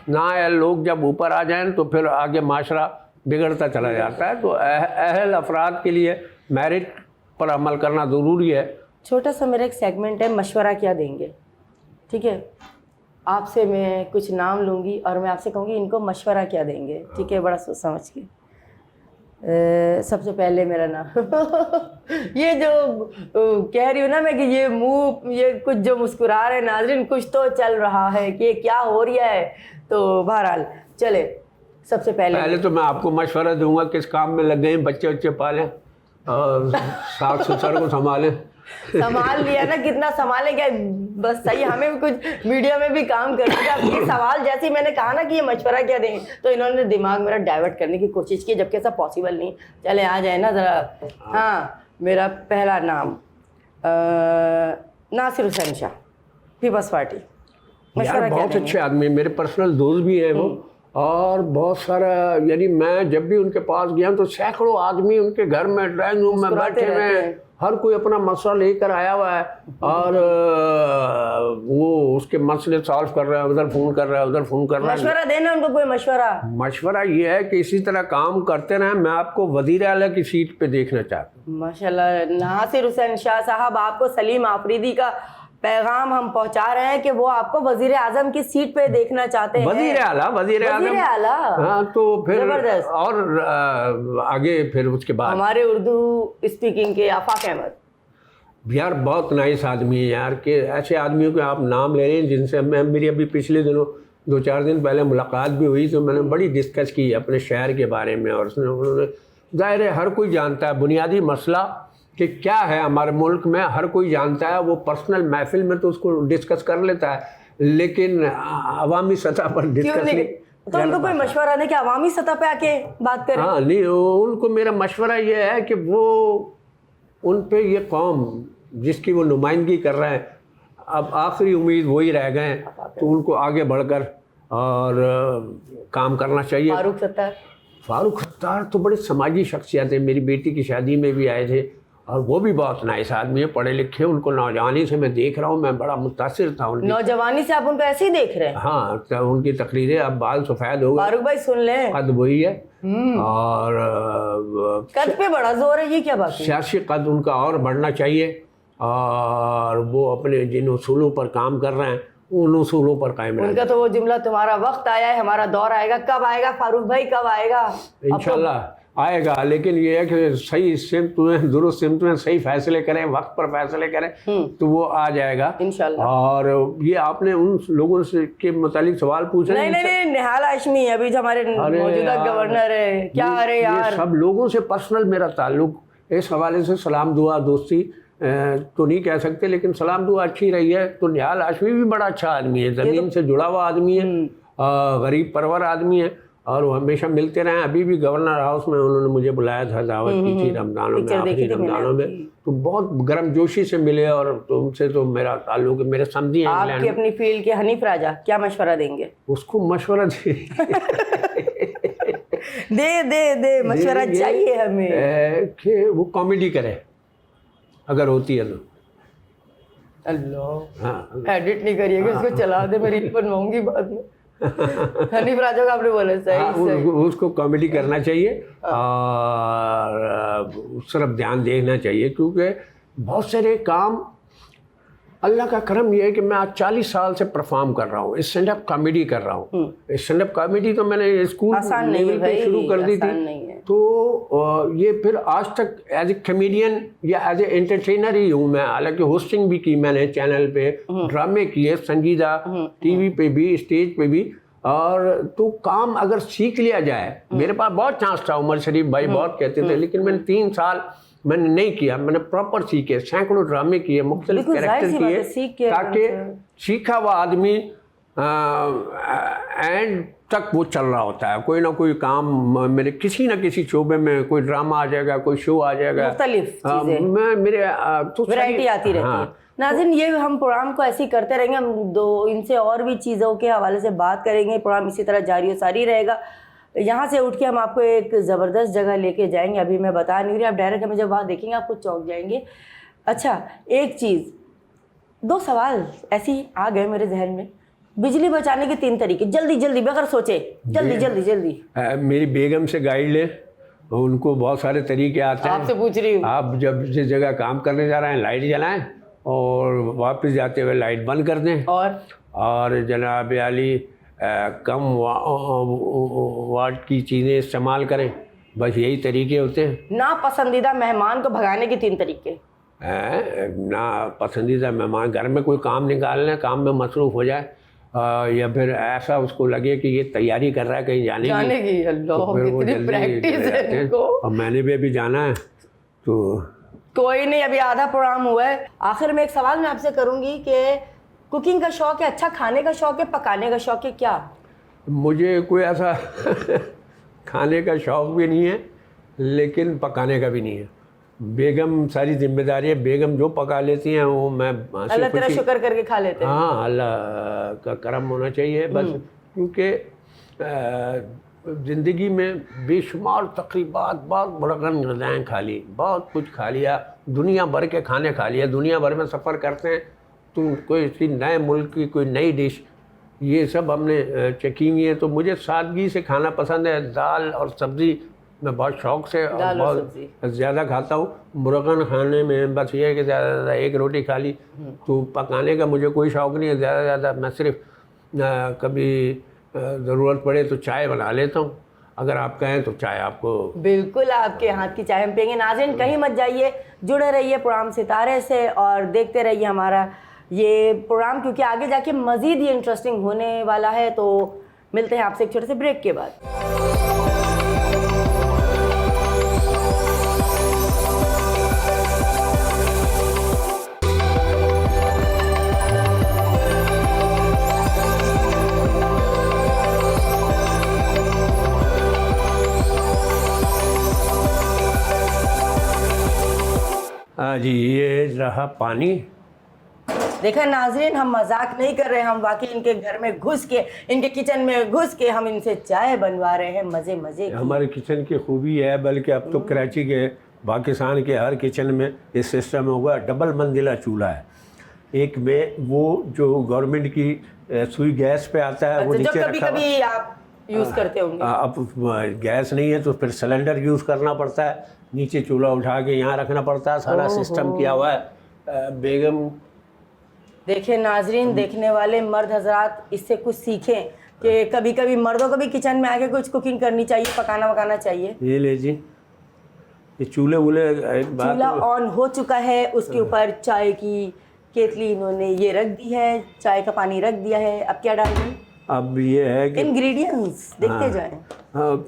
नाअहल लोग जब ऊपर आ जाएं तो फिर आगे माशरा बिगड़ता चला जाता है। तो अहल अफराद के लिए मेरिट पर अमल करना ज़रूरी है। छोटा सा मेरा एक सेगमेंट है, मशवरा क्या देंगे, ठीक है? आपसे मैं कुछ नाम लूँगी और मैं आपसे कहूँगी इनको मशवरा क्या देंगे, ठीक है? बड़ा सोच समझ के। सबसे पहले मेरा नाम ये जो कह रही हूँ ना मैं कि ये मुंह, ये कुछ जो मुस्कुरा रहे नाज़रीन, कुछ तो चल रहा है कि ये क्या हो रहा है। तो बहरहाल चले, सबसे पहले तो मैं आपको मशवरा दूंगा किस काम में लग गए, बच्चे बच्चे पालें और सास ससुर को संभालें। संभाल लिया ना, कितना संभालें क्या, बस सही। हमें भी कुछ मीडिया में भी काम करने का ये सवाल, जैसे ही मैंने कहा ना कि ये मशवरा क्या देंगे, तो इन्होंने दिमाग मेरा डाइवर्ट करने की कोशिश की, जबकि ऐसा पॉसिबल नहीं। चले आ जाए ना ज़रा। हाँ, मेरा पहला नाम नासिर हुसैन शाह, पीपल्स पार्टी। यार बहुत अच्छे आदमी, मेरे पर्सनल दोस्त भी हैं वो, और बहुत सारा, यानी मैं जब भी उनके पास गया तो सैकड़ों आदमी उनके घर में ड्राइंग रूम में बैठे हुए, हर कोई अपना मसला लेकर आया हुआ है और वो उसके मसले सॉल्व कर रहा है, उधर फ़ोन कर रहा है, उधर फ़ोन कर रहा है। मशवरा देना उनको कोई मशवरा ये है कि इसी तरह काम करते रहें। मैं आपको वज़ीर आला की सीट पे देखना चाहता हूँ। माशाल्लाह। नासिर हुसैन शाह साहब, आपको सलीम आफरीदी का पैगाम हम पहुंचा रहे हैं कि वो आपको वजीर आजम की सीट पे देखना चाहते हैं। वजीर आला। हाँ, तो फिर जबरदस्त। और आगे फिर उसके बाद हमारे उर्दू स्पीकिंग के आफाक अहमद। यार बहुत नाइस आदमी है यार, कि ऐसे आदमियों के आप नाम ले रहे हैं जिनसे मेरी अभी पिछले दिनों 2-4 दिन पहले मुलाकात भी हुई, तो मैंने बड़ी डिस्कस की अपने शहर के बारे में। और उन्होंने, जाहिर है हर कोई जानता है बुनियादी मसला कि क्या है हमारे मुल्क में, हर कोई जानता है। वो पर्सनल महफिल में तो उसको डिस्कस कर लेता है, लेकिन अवामी सतह पर डिस्कस नहीं। तो उनको कोई मशवरा नहीं कि अवामी सतह पे आके बात करें? हाँ नहीं, उनको मेरा मशवरा ये है कि वो उन पे ये कौम जिसकी वो नुमाइंदगी कर रहे हैं, अब आखिरी उम्मीद वही रह गए हैं, तो उनको आगे बढ़कर और काम करना चाहिए। फारूक सत्तार तो बड़े समाजी शख्सियत है, मेरी बेटी की शादी में भी आए थे और वो भी बहुत नाइस आदमी है, पढ़े लिखे। उनको नौजवानी से मैं देख रहा हूँ, मैं बड़ा मुतासिर था उनकी नौजवानी से। आप उनको ऐसे ही देख रहे हैं? हाँ, तो उनकी तकरीरें, अब बाल सफ़ेद हो गए। फारूक भाई सुन लें, कद वही है और कद पे बड़ा जोर है, ये क्या बात है? सियासी कद उनका और बढ़ना चाहिए और वो अपने जिन उसूलों पर काम कर रहे हैं उन उसूलों पर कायम रहें। उनका तो वो जुमला, तुम्हारा वक्त आया है, हमारा दौर आएगा। कब आएगा फारूक भाई, कब आएगा? इंशाल्लाह आएगा, लेकिन ये है कि सही सिमत में, दुरुस्त सिमत में सही फैसले करें, वक्त पर फैसले करें तो वो आ जाएगा इंशाल्लाह। और ये आपने उन लोगों से के मुतालिक सवाल पूछ रहे हैं? नहीं, निहाल हाशमी अभी जो हमारे मौजूदा गवर्नर है, क्या अरे यार, ये सब लोगों से पर्सनल मेरा ताल्लुक इस हवाले से सलाम दुआ दोस्ती तो नहीं कह सकते, लेकिन सलाम दुआ अच्छी रही है। तो निहाल हाशमी भी बड़ा अच्छा आदमी है, ज़मीन से जुड़ा हुआ आदमी है, गरीब परवर आदमी है और वो हमेशा मिलते रहे। अभी भी गवर्नर हाउस में उन्होंने मुझे बुलाया था, दावत की थी रमज़ानों में, आखिरी रमज़ानों में, तो बहुत गर्मजोशी से मिले और तो उनसे तो मेरा ताल्लुक, मेरे समझी हैं। आपकी अपनी फील्ड के हनीफ राजा क्या मशवरा देंगे? उसको मशवरा दे मशवरा चाहिए हमें कि वो कॉमेडी करे अगर होती है तो। अल्लाह, हाँ, एडिट नहीं करिएगा, इसको चला दे, मैं रील बनवाऊंगी बाद में। हनीफ राजा का आपने बोला सही, उसको कॉमेडी करना चाहिए और उस तरफ ध्यान देना चाहिए, क्योंकि बहुत सारे काम, अल्लाह का करम यह है कि मैं आज 40 साल से परफॉर्म कर रहा हूँ, स्टैंड अप कॉमेडी कर रहा हूँ। स्टैंड अप कॉमेडी तो मैंने स्कूल लेवल पे शुरू कर दी थी, तो ये फिर आज तक एज ए कॉमेडियन या एज ए एंटरटेनर ही हूँ मैं। हालांकि होस्टिंग भी की मैंने चैनल पे, ड्रामे किए संजीदा, टीवी पे भी, स्टेज पे भी। और तो काम अगर सीख लिया जाए, मेरे पास बहुत चांस था, उमर शरीफ भाई बहुत कहते थे, लेकिन मैंने 3 साल मैंने नहीं किया। मैंने प्रॉपर सीखे, सैकड़ों ड्रामे किए, मुख्तलिफ कैरेक्टर किए, ताकि सीखा हुआ आदमी एंड तक वो चल रहा होता है। कोई ना कोई काम मेरे किसी ना किसी शोबे में, कोई ड्रामा आ जाएगा, कोई शो आ जाएगा, मुख्तलिफ चीजें, मेरे तो वैरायटी आती रहती है। नाज़रीन, ये हम प्रोग्राम को ऐसे ही करते रहेंगे, हम इनसे और भी चीज़ों के हवाले से बात करेंगे। प्रोग्राम इसी तरह जारी और सारी रहेगा। यहाँ से उठ के हम आपको एक ज़बरदस्त जगह लेके जाएंगे, अभी मैं बता नहीं रही, आप डायरेक्ट हमें जब वहाँ देखेंगे आपको चौंक जाएंगे। अच्छा, एक चीज़, 2 सवाल ऐसे ही आ गए मेरे जहन में। बिजली बचाने के 3 तरीके, जल्दी जल्दी, बगैर सोचे, जल्दी। मेरी बेगम से गाइड ले, उनको बहुत सारे तरीके आते हैं। आपसे पूछ रही हूँ। आप जब जिस जगह काम करने जा रहे हैं लाइट जलाएं और वापस जाते हुए लाइट बंद कर दें, और जनाब आली कम वाट की चीज़ें इस्तेमाल करें। बस यही तरीके होते हैं। ना पसंदीदा मेहमान को भगाने के 3 तरीके। ना पसंदीदा मेहमान, घर में कोई काम निकाल लें, काम में मसरूफ़ हो जाए, या फिर ऐसा उसको लगे कि ये तैयारी कर रहा है कहीं जाने की, अल्लाह, तो फिर वो कितनी प्रैक्टिस है इनको। और मैंने भी अभी जाना है, तो कोई नहीं, अभी आधा प्रोग्राम हुआ है। आखिर में एक सवाल मैं आपसे करूंगी कि कुकिंग का शौक है, अच्छा खाने का शौक है, पकाने का शौक है क्या? मुझे कोई ऐसा खाने का शौक भी नहीं है, लेकिन पकाने का भी नहीं है। बेगम सारी जिम्मेदारी है, बेगम जो पका लेती हैं वो मैं अल्लाह तेरा शुक्र करके खा लेते हैं। हाँ, अल्लाह का करम होना चाहिए बस, क्योंकि ज़िंदगी में बेशुमार तकरीबात, बहुत बड़गन ग़िज़ाएँ खा ली, बहुत कुछ खा लिया, दुनिया भर के खाने खा लिया। दुनिया भर में सफ़र करते हैं तो कोई नए मुल्क की कोई नई डिश, ये सब हमने चखी हुई है। तो मुझे सादगी से खाना पसंद है। दाल और सब्ज़ी मैं बहुत शौक़ से और बहुत ज़्यादा खाता हूँ। मुर्गन खाने में बस ये है कि ज़्यादा से ज़्यादा 1 रोटी खा ली, तो पकाने का मुझे कोई शौक़ नहीं है ज़्यादा से ज़्यादा। मैं सिर्फ कभी ज़रूरत पड़े तो चाय बना लेता हूँ। अगर आप कहें तो चाय आपको, बिल्कुल आपके हाथ की चाय हम पियेंगे। नाज़रीन, कहीं मत जाइए, जुड़े रहिए प्रोग्राम सितारे से और देखते रहिए हमारा ये प्रोग्राम, क्योंकि आगे जाके मज़ीद ये इंटरेस्टिंग होने वाला है। तो मिलते हैं आपसे एक छोटे से ब्रेक के बाद। हाँ जी, ये रहा पानी। देखा नाज़रीन, हम मजाक नहीं कर रहे, हम वाकई इनके घर में घुस के, इनके किचन में घुस के हम इनसे चाय बनवा रहे हैं, मज़े की। हमारे किचन की खूबी है, बल्कि अब तो कराची के, पाकिस्तान के हर किचन में इस सिस्टम होगा। डबल मंजिला चूल्हा है। एक में वो जो गवर्नमेंट की सुई गैस पे आता है, वो नीचे रखा। कभी आप यूज़ करते होंगे। अब गैस नहीं है तो फिर सिलेंडर यूज़ करना पड़ता है, नीचे चूल्हा उठा के यहाँ रखना पड़ता है। सारा सिस्टम किया हुआ है। बेगम देखिए नाजरीन, देखने वाले मर्द हजरात इससे कुछ सीखें कि कभी कभी मर्दों को भी किचन में आके कुछ कुकिंग करनी चाहिए, पकाना वकाना चाहिए। ये ले जी, ये चूल्हे वूल्हे एक बात चूल्हा ऑन हो चुका है, उसके ऊपर चाय की केतली इन्होंने ये रख दी है, चाय का पानी रख दिया है। अब क्या डालेंगे? अब ये है कि इंग्रेडिएंट्स देखते जाएं। हाँ,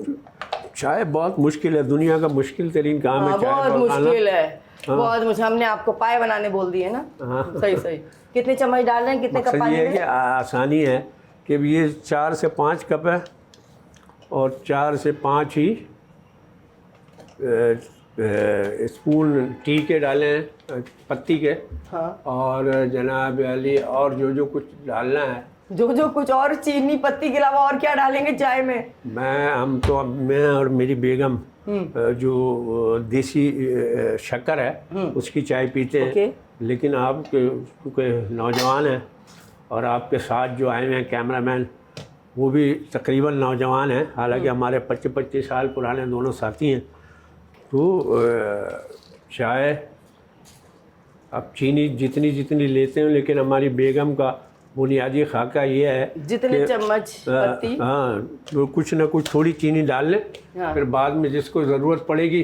चाय बहुत मुश्किल है, दुनिया का मुश्किल तरीन काम है चाय बहुत पकाना। मुश्किल है, बहुत मुश्किल। हमने आपको पाए बनाने बोल दिए ना। सही सही। कितने चम्मच डाल रहे हैं, कितने कप मकसद पानी ये है में? कि आसानी है कि ये 4 से 5 कप है और 4 से 5 ही स्पून टी के डाले हैं, पत्ती के। हाँ। और जनाब अली और जो कुछ डालना है, जो कुछ और, चीनी पत्ती के अलावा और क्या डालेंगे चाय में? मैं और मेरी बेगम जो देसी शक्कर है उसकी चाय पीते हैं। लेकिन आप क्योंकि नौजवान हैं और आपके साथ जो आए हुए हैं कैमरामैन वो भी तकरीबन नौजवान हैं, हालांकि हमारे 25-25 साल पुराने दोनों साथी हैं। तो चाय अब चीनी जितनी लेते हैं, लेकिन हमारी बेगम का बुनियादी खाका ये है जितने चम्मच पत्ती, हाँ, तो कुछ ना कुछ थोड़ी चीनी डाल लें। हाँ। फिर बाद में जिसको ज़रूरत पड़ेगी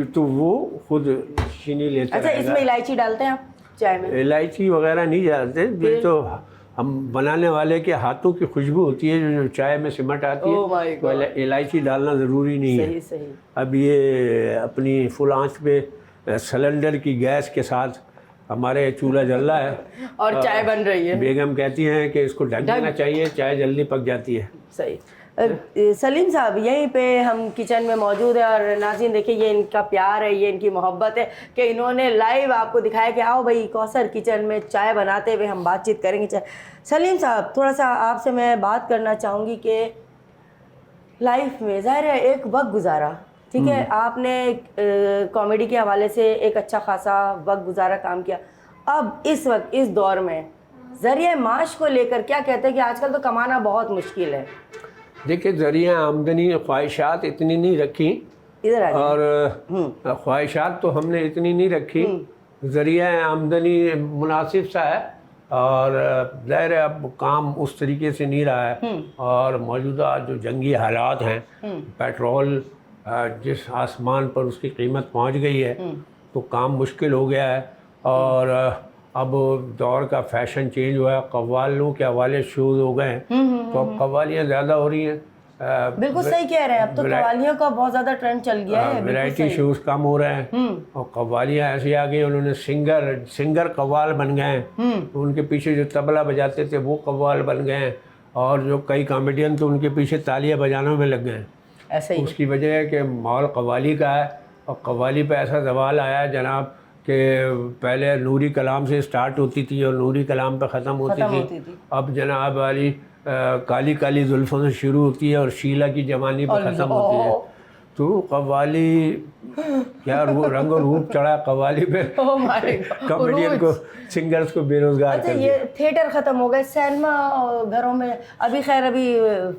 तो वो खुद चीनी लेता अच्छा, इसमें इलायची डालते हैं आप चाय में? इलायची वगैरह नहीं डालते, ये तो हम बनाने वाले के हाथों की खुशबू होती है जो चाय में सिमट आती है, तो इलायची डालना ज़रूरी नहीं है। सही। अब ये अपनी फुल आंच पे सिलेंडर की गैस के साथ हमारे चूल्हा जल रहा है और चाय बन रही है। बेगम कहती हैं कि इसको ढक देना चाहिए, चाय जल्दी पक जाती है। सही। सलीम साहब, यहीं पे हम किचन में मौजूद है और नाज़रीन देखिए ये इनका प्यार है, ये इनकी मोहब्बत है कि इन्होंने लाइव आपको दिखाया कि आओ भाई कौसर किचन में चाय बनाते हुए हम बातचीत करेंगे। चाय सलीम साहब, थोड़ा सा आपसे मैं बात करना चाहूँगी कि लाइफ में ज़ाहिर है एक वक्त गुजारा, ठीक है, आपने कॉमेडी के हवाले से एक अच्छा खासा वक्त गुजारा, काम किया। अब इस वक्त इस दौर में ज़रिए माश को लेकर क्या कहते हैं कि आजकल तो कमाना बहुत मुश्किल है? देखिए, ज़रिया आमदनी ख्वाहिशात इतनी नहीं रखी, और ख्वाहिशात तो हमने इतनी नहीं रखी, ज़रिया आमदनी मुनासिब सा है और ज़ाहिर है अब काम उस तरीके से नहीं रहा है। और मौजूदा जो जंगी हालात हैं, पेट्रोल जिस आसमान पर उसकी कीमत पहुंच गई है तो काम मुश्किल हो गया है। और अब दौर का फैशन चेंज हुआ है, कव्वालों के हवाले शोज़ हो गए हैं, तो अब कव्वालियाँ ज़्यादा हो रही हैं। बिल्कुल सही कह रहे हैं, अब तो कव्वालियों का बहुत ज़्यादा ट्रेंड चल गया है, वैरायटी शोज़ कम हो रहे हैं और कव्वालियाँ ऐसी आ गई, उन्होंने सिंगर कव्वाल बन गए हैं, उनके पीछे जो तबला बजाते थे वो कव्वाल बन गए हैं, और जो कई कॉमेडियन तो उनके पीछे तालियां बजाने में लग गए हैं। ऐसे ही उसकी वजह है कि माहौल कव्वाली का है और कव्वाली पे ऐसा सवाल आया है जनाब कि पहले नूरी कलाम से स्टार्ट होती थी और नूरी कलाम पे ख़त्म होती थी। अब जनाब वाली काली काली जुल्फ़ों से शुरू होती है और शीला की जवानी पे ख़त्म होती है। तो कव्वाली क्या रंग और रूप चढ़ा कव्वाली पे, कॉमेडियन को, सिंगर्स को बेरोजगार कर दिया। ये थिएटर ख़त्म हो गए, सिनेमा घरों में अभी खैर अभी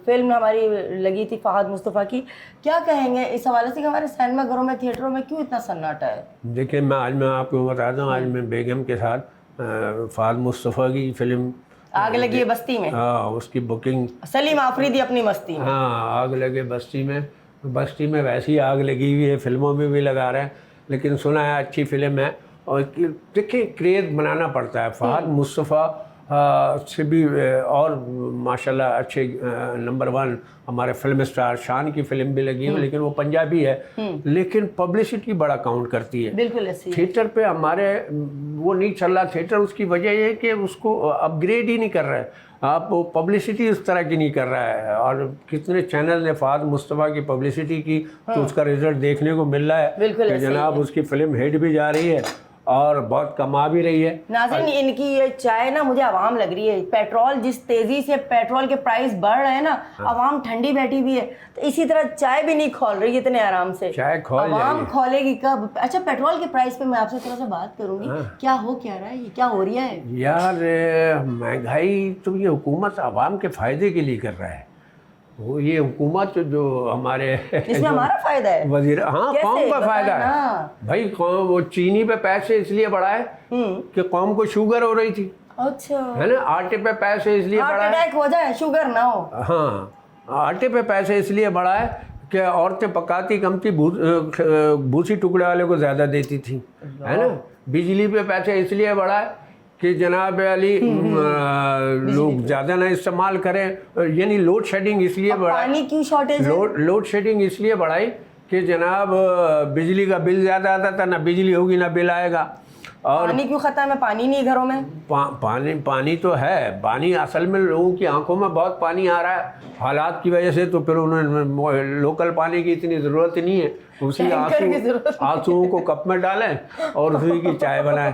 फिल्म हमारी लगी थी फ़हद मुस्तफ़ा की, क्या कहेंगे इस हवाले से कि हमारे सिनेमा घरों में, थिएटरों में क्यों इतना सन्नाटा है? देखिए, मैं आपको बताता हूँ, आज मैं बेगम के साथ फ़हद मुस्तफ़ा की फ़िल्म आग लगी है बस्ती में, हाँ, उसकी बुकिंग, सलीम आफरीदी अपनी मस्ती में, हाँ, आग लगे बस्ती में वैसी ही आग लगी हुई है, फिल्मों में भी लगा रहे हैं, लेकिन सुना है अच्छी फिल्म है। और देखिए, क्रेज़ बनाना पड़ता है। फ़हद मुस्तफ़ा से भी और माशाल्लाह अच्छे नंबर 1 हमारे फिल्म स्टार शान की फिल्म भी लगी है, लेकिन वो पंजाबी है, लेकिन पब्लिसिटी बड़ा काउंट करती है। बिल्कुल ऐसी। थिएटर पे हमारे वो नहीं चल रहा थिएटर, उसकी वजह ये है कि उसको अपग्रेड ही नहीं कर रहा है, आप वो पब्लिसिटी उस तरह की नहीं कर रहा है। और कितने चैनल ने फ़हद मुस्तफ़ा की पब्लिसिटी की तो उसका रिजल्ट देखने को मिल रहा है कि जनाब उसकी फ़िल्म हिट भी जा रही है और बहुत कमा भी रही है। नाज़रीन, इनकी ये चाय ना मुझे आवाम लग रही है, पेट्रोल जिस तेज़ी से पेट्रोल के प्राइस बढ़ रहे हैं ना, आवाम ठंडी बैठी हुई है, तो इसी तरह चाय भी नहीं खोल रही इतने आराम से। चाय खोल आवाम खोलेगी कब? अच्छा, पेट्रोल के प्राइस पे मैं आपसे थोड़ा सा बात करूंगी, क्या रहा है, ये क्या हो रहा है? यार, महंगाई तो ये हुकूमत आवाम के फ़ायदे के लिए कर रहा है। वो ये हुकूमत जो हमारे इसमें हमारा फायदा है। वजीर, हाँ, कैसे? कौम का फायदा बताएं है ना। भाई। कौम वो चीनी पे पैसे इसलिए बढ़ाए कि कौम को शुगर हो रही थी, अच्छा, है ना। आटे पे पैसे इसलिए हार्ट बढ़ाए, अटैक हो जाए, शुगर ना हो। हाँ, आटे पे पैसे इसलिए बढ़ाए कि औरतें पकाती कम थी, भूसी टुकड़े वाले को ज़्यादा देती थी, है ना। बिजली पे पैसे इसलिए बढ़ाए कि जनाब अली लोग ज़्यादा ना इस्तेमाल करें, यानी लोड शेडिंग इसलिए बढ़ाई। पानी क्यों शॉर्टेज है? लोड शेडिंग इसलिए बढ़ाई कि जनाब बिजली का बिल ज़्यादा आता था, ना बिजली होगी ना बिल आएगा। और पानी क्यों खत्म है? पानी नहीं घरों में? पानी तो है, पानी असल में लोगों की आंखों में बहुत पानी आ रहा है हालात की वजह से, तो फिर उन्होंने लोकल पानी की इतनी ज़रूरत नहीं है, उसी आंसुओं को कप में डालें और उसी की चाय बनाएं।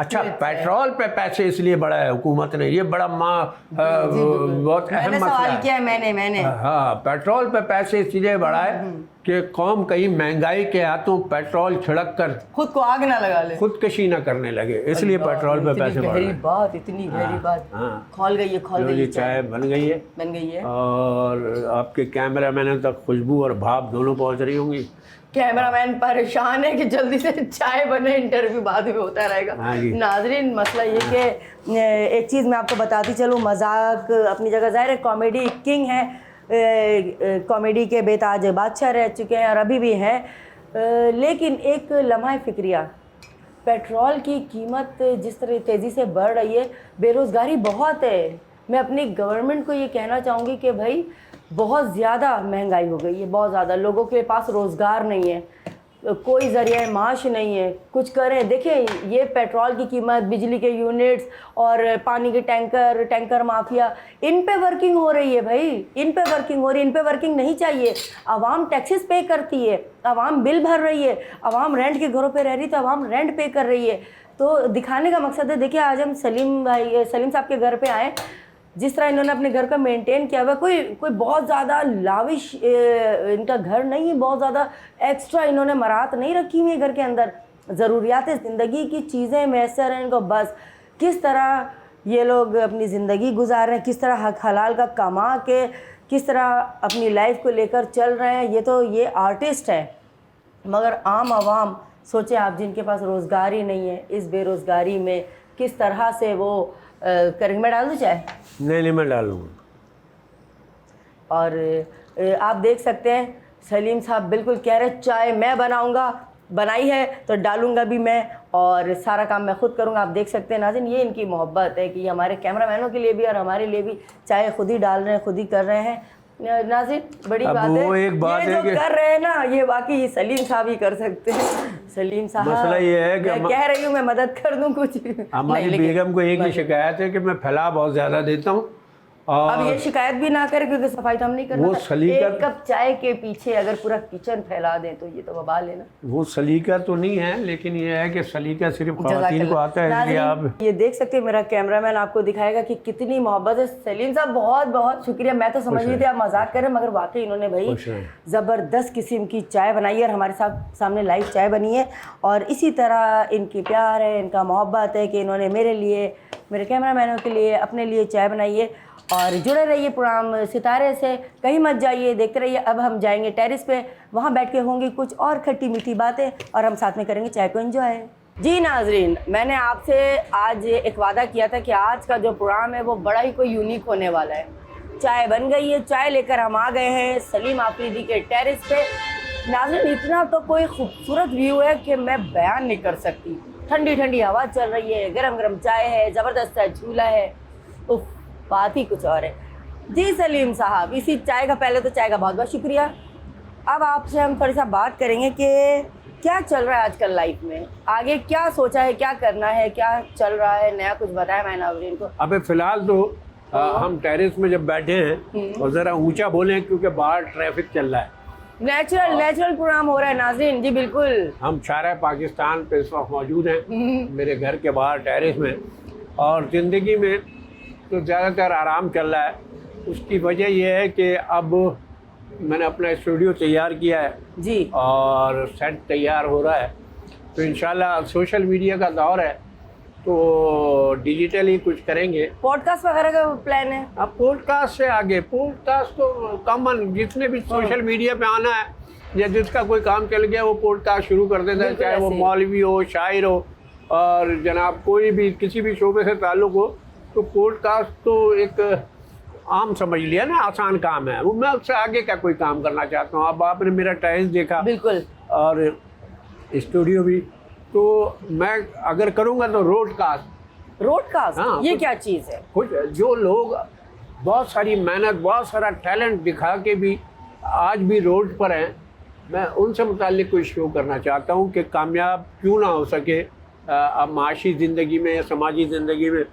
अच्छा, पेट्रोल पे पैसे इसलिए बढ़ाए हुकूमत ने, ये बड़ा बहुत अहम मसला सवाल है। किया मैंने हाँ, पेट्रोल पे पैसे इसलिए बढ़ाए कि कौम कहीं महंगाई के हाथों पेट्रोल छिड़क कर खुद को आग ना लगा ले, खुदकशी ना करने लगे, इसलिए पेट्रोल पे पैसे बढ़ रहे हैं। बात, इतनी गहरी बात। हाँ, खोल गई है, खोल लो गई जी, है, चाय बन गई है, बन गई है। और आपके कैमरा मैन तक खुशबू और भाप दोनों पहुंच रही होंगी। कैमरामैन परेशान है कि जल्दी से चाय बने, इंटरव्यू बाद में होता रहेगा। हाँ जी। नाजरीन, मसला ये कि एक चीज़ मैं आपको बताती चलूँ, मजाक अपनी जगह, ज़ाहिर है कॉमेडी किंग है, कॉमेडी के बेताज बादशाह रह चुके हैं और अभी भी हैं, लेकिन एक लम्हा फ़िक्रिया, पेट्रोल की कीमत जिस तरह तेज़ी से बढ़ रही है, बेरोज़गारी बहुत है। मैं अपनी गवर्नमेंट को ये कहना चाहूँगी कि भाई बहुत ज़्यादा महंगाई हो गई है, बहुत ज़्यादा, लोगों के पास रोज़गार नहीं है, कोई ज़रिया माश नहीं है, कुछ करें। देखिए, ये पेट्रोल की कीमत, बिजली के यूनिट्स और पानी के टैंकर माफिया, इन पे वर्किंग हो रही है भाई, इन पे वर्किंग हो रही है। इन पे वर्किंग नहीं चाहिए। आवाम टैक्सेस पे करती है, आवाम बिल भर रही है, आवाम रेंट के घरों पे रह रही है तो आवाम रेंट पे कर रही है। तो दिखाने का मकसद है, देखिए आज हम सलीम साहब के घर पे आए, जिस तरह इन्होंने अपने घर का मेंटेन किया हुआ, कोई बहुत ज़्यादा लाविश इनका घर नहीं है, बहुत ज़्यादा एक्स्ट्रा इन्होंने मराहत नहीं रखी हुई है घर के अंदर। ज़रूरियात ज़िंदगी की चीज़ें मैसर हैं इनको, बस किस तरह ये लोग अपनी ज़िंदगी गुजार रहे हैं, किस तरह हक हलाल का कमा के किस तरह अपनी लाइफ को लेकर चल रहे हैं। ये आर्टिस्ट है, मगर आम आवाम, सोचें आप, जिनके पास रोज़गार ही नहीं है, इस बेरोज़गारी में किस तरह से वो करेंगे। मैं डाल दूँ चाय? नहीं, मैं डालूँगा। और आप देख सकते हैं सलीम साहब बिल्कुल कह रहे चाय मैं बनाऊंगा, बनाई है तो डालूंगा भी मैं, और सारा काम मैं खुद करूंगा। आप देख सकते हैं नाज़रीन, ये इनकी मोहब्बत है कि हमारे कैमरामैनों के लिए भी और हमारे लिए भी चाय खुद ही डाल रहे हैं, खुद ही कर रहे हैं। नाज़रीन, बड़ी बात है, एक बात ये जो कर रहे हैं ना, ये वाकई सलीम साहब ही कर सकते हैं। सलीम साहब, मसला ये है कि मैं कह रही हूँ मैं मदद कर दूँ कुछ, हमारी बेगम को एक ही शिकायत है कि मैं फैला बहुत ज़्यादा देता हूँ। अब ये शिकायत भी ना करें क्योंकि सफाई तो हम नहीं करना। वो सलीका, एक कप चाय के पीछे अगर पूरा किचन फैला दें तो ये तो बवाल है ना। वो सलीका तो नहीं है, लेकिन ये है कि सलीका सिर्फ ख़वातीन को आता है, इसलिए आप ये देख सकते हैं। मेरा कैमरामैन आपको दिखाएगा कि कितनी मोहब्बत है। सलीम साहब, बहुत बहुत शुक्रिया। मैं तो समझ रही थी आप मजाक कर रहे हैं, मगर वाकई इन्होंने भाई ज़बरदस्त किस्म की चाय बनाई है और हमारे सामने लाइव चाय बनी है। और इसी तरह इनकी प्यार है, इनका मोहब्बत है कि इन्होंने मेरे लिए, मेरे कैमरामैनों के लिए, अपने लिए चाय बनाई है। और जुड़े रहिए प्रोग्राम सितारे से, कहीं मत जाइए, देखते रहिए। अब हम जाएंगे टेरिस पे, वहाँ बैठ के होंगी कुछ और खट्टी मीठी बातें और हम साथ में करेंगे चाय को एंजॉय। जी नाजरीन, मैंने आपसे आज एक वादा किया था कि आज का जो प्रोग्राम है वो बड़ा ही कोई यूनिक होने वाला है। चाय बन गई है, चाय लेकर हम आ गए हैं सलीम आफरीदी के टेरिस पे। नाजरीन, इतना तो कोई खूबसूरत व्यू है कि मैं बयान नहीं कर सकती। ठंडी ठंडी हवा चल रही है, गरम गरम चाय है, ज़बरदस्त सा झूला है, उफ, बात ही कुछ और है। जी सलीम साहब, इसी चाय का, पहले तो चाय का बहुत बहुत शुक्रिया। अब आपसे हम थोड़ी सा बात करेंगे कि क्या चल रहा है आजकल लाइफ में, आगे क्या सोचा है, क्या करना है, क्या चल रहा है नया, कुछ बताया मैंने नाज़रीन को। अबे फिलहाल तो हम टेरिस में जब बैठे हैं और ज़रा ऊंचा बोलें क्योंकि बाहर ट्रैफिक चल रहा है। नेचुरल प्रोग्राम हो रहा है नाज़रीन। जी बिल्कुल, हम शारा पाकिस्तान पे इस वक्त मौजूद हैं मेरे घर के बाहर टेरिस में, और ज़िंदगी में तो ज़्यादातर आराम चल रहा है। उसकी वजह यह है कि अब मैंने अपना स्टूडियो तैयार किया है जी, और सेट तैयार हो रहा है, तो इंशाल्लाह सोशल मीडिया का दौर है, तो डिजिटली कुछ करेंगे। पॉडकास्ट वगैरह का प्लान है? अब पॉडकास्ट से आगे, पॉडकास्ट तो कॉमन, जितने भी सोशल मीडिया पे आना है या जिसका कोई काम चल गया वो पॉडकास्ट शुरू कर देता है, बिल्कुल चाहे वो ऐसे ही। मौलवी हो, शायर हो और जनाब कोई भी किसी भी शोबे से ताल्लुक़ हो, तो पॉडकास्ट तो एक आम समझ लिया ना, आसान काम है। वो मैं उससे आगे का कोई काम करना चाहता हूँ। अब आपने मेरा टाइल्स देखा बिल्कुल। और स्टूडियो भी, तो मैं अगर करूँगा तो रोडकास्ट। रोडकास्ट, हाँ, ये कुछ- क्या चीज़ है? कुछ जो लोग बहुत सारी मेहनत, बहुत सारा टैलेंट दिखा के भी आज भी रोड पर हैं, मैं उनसे मुताल्लिक कोई शो करना चाहता हूँ कि कामयाब क्यों ना हो सके अब माशी ज़िंदगी में या समाजी ज़िंदगी में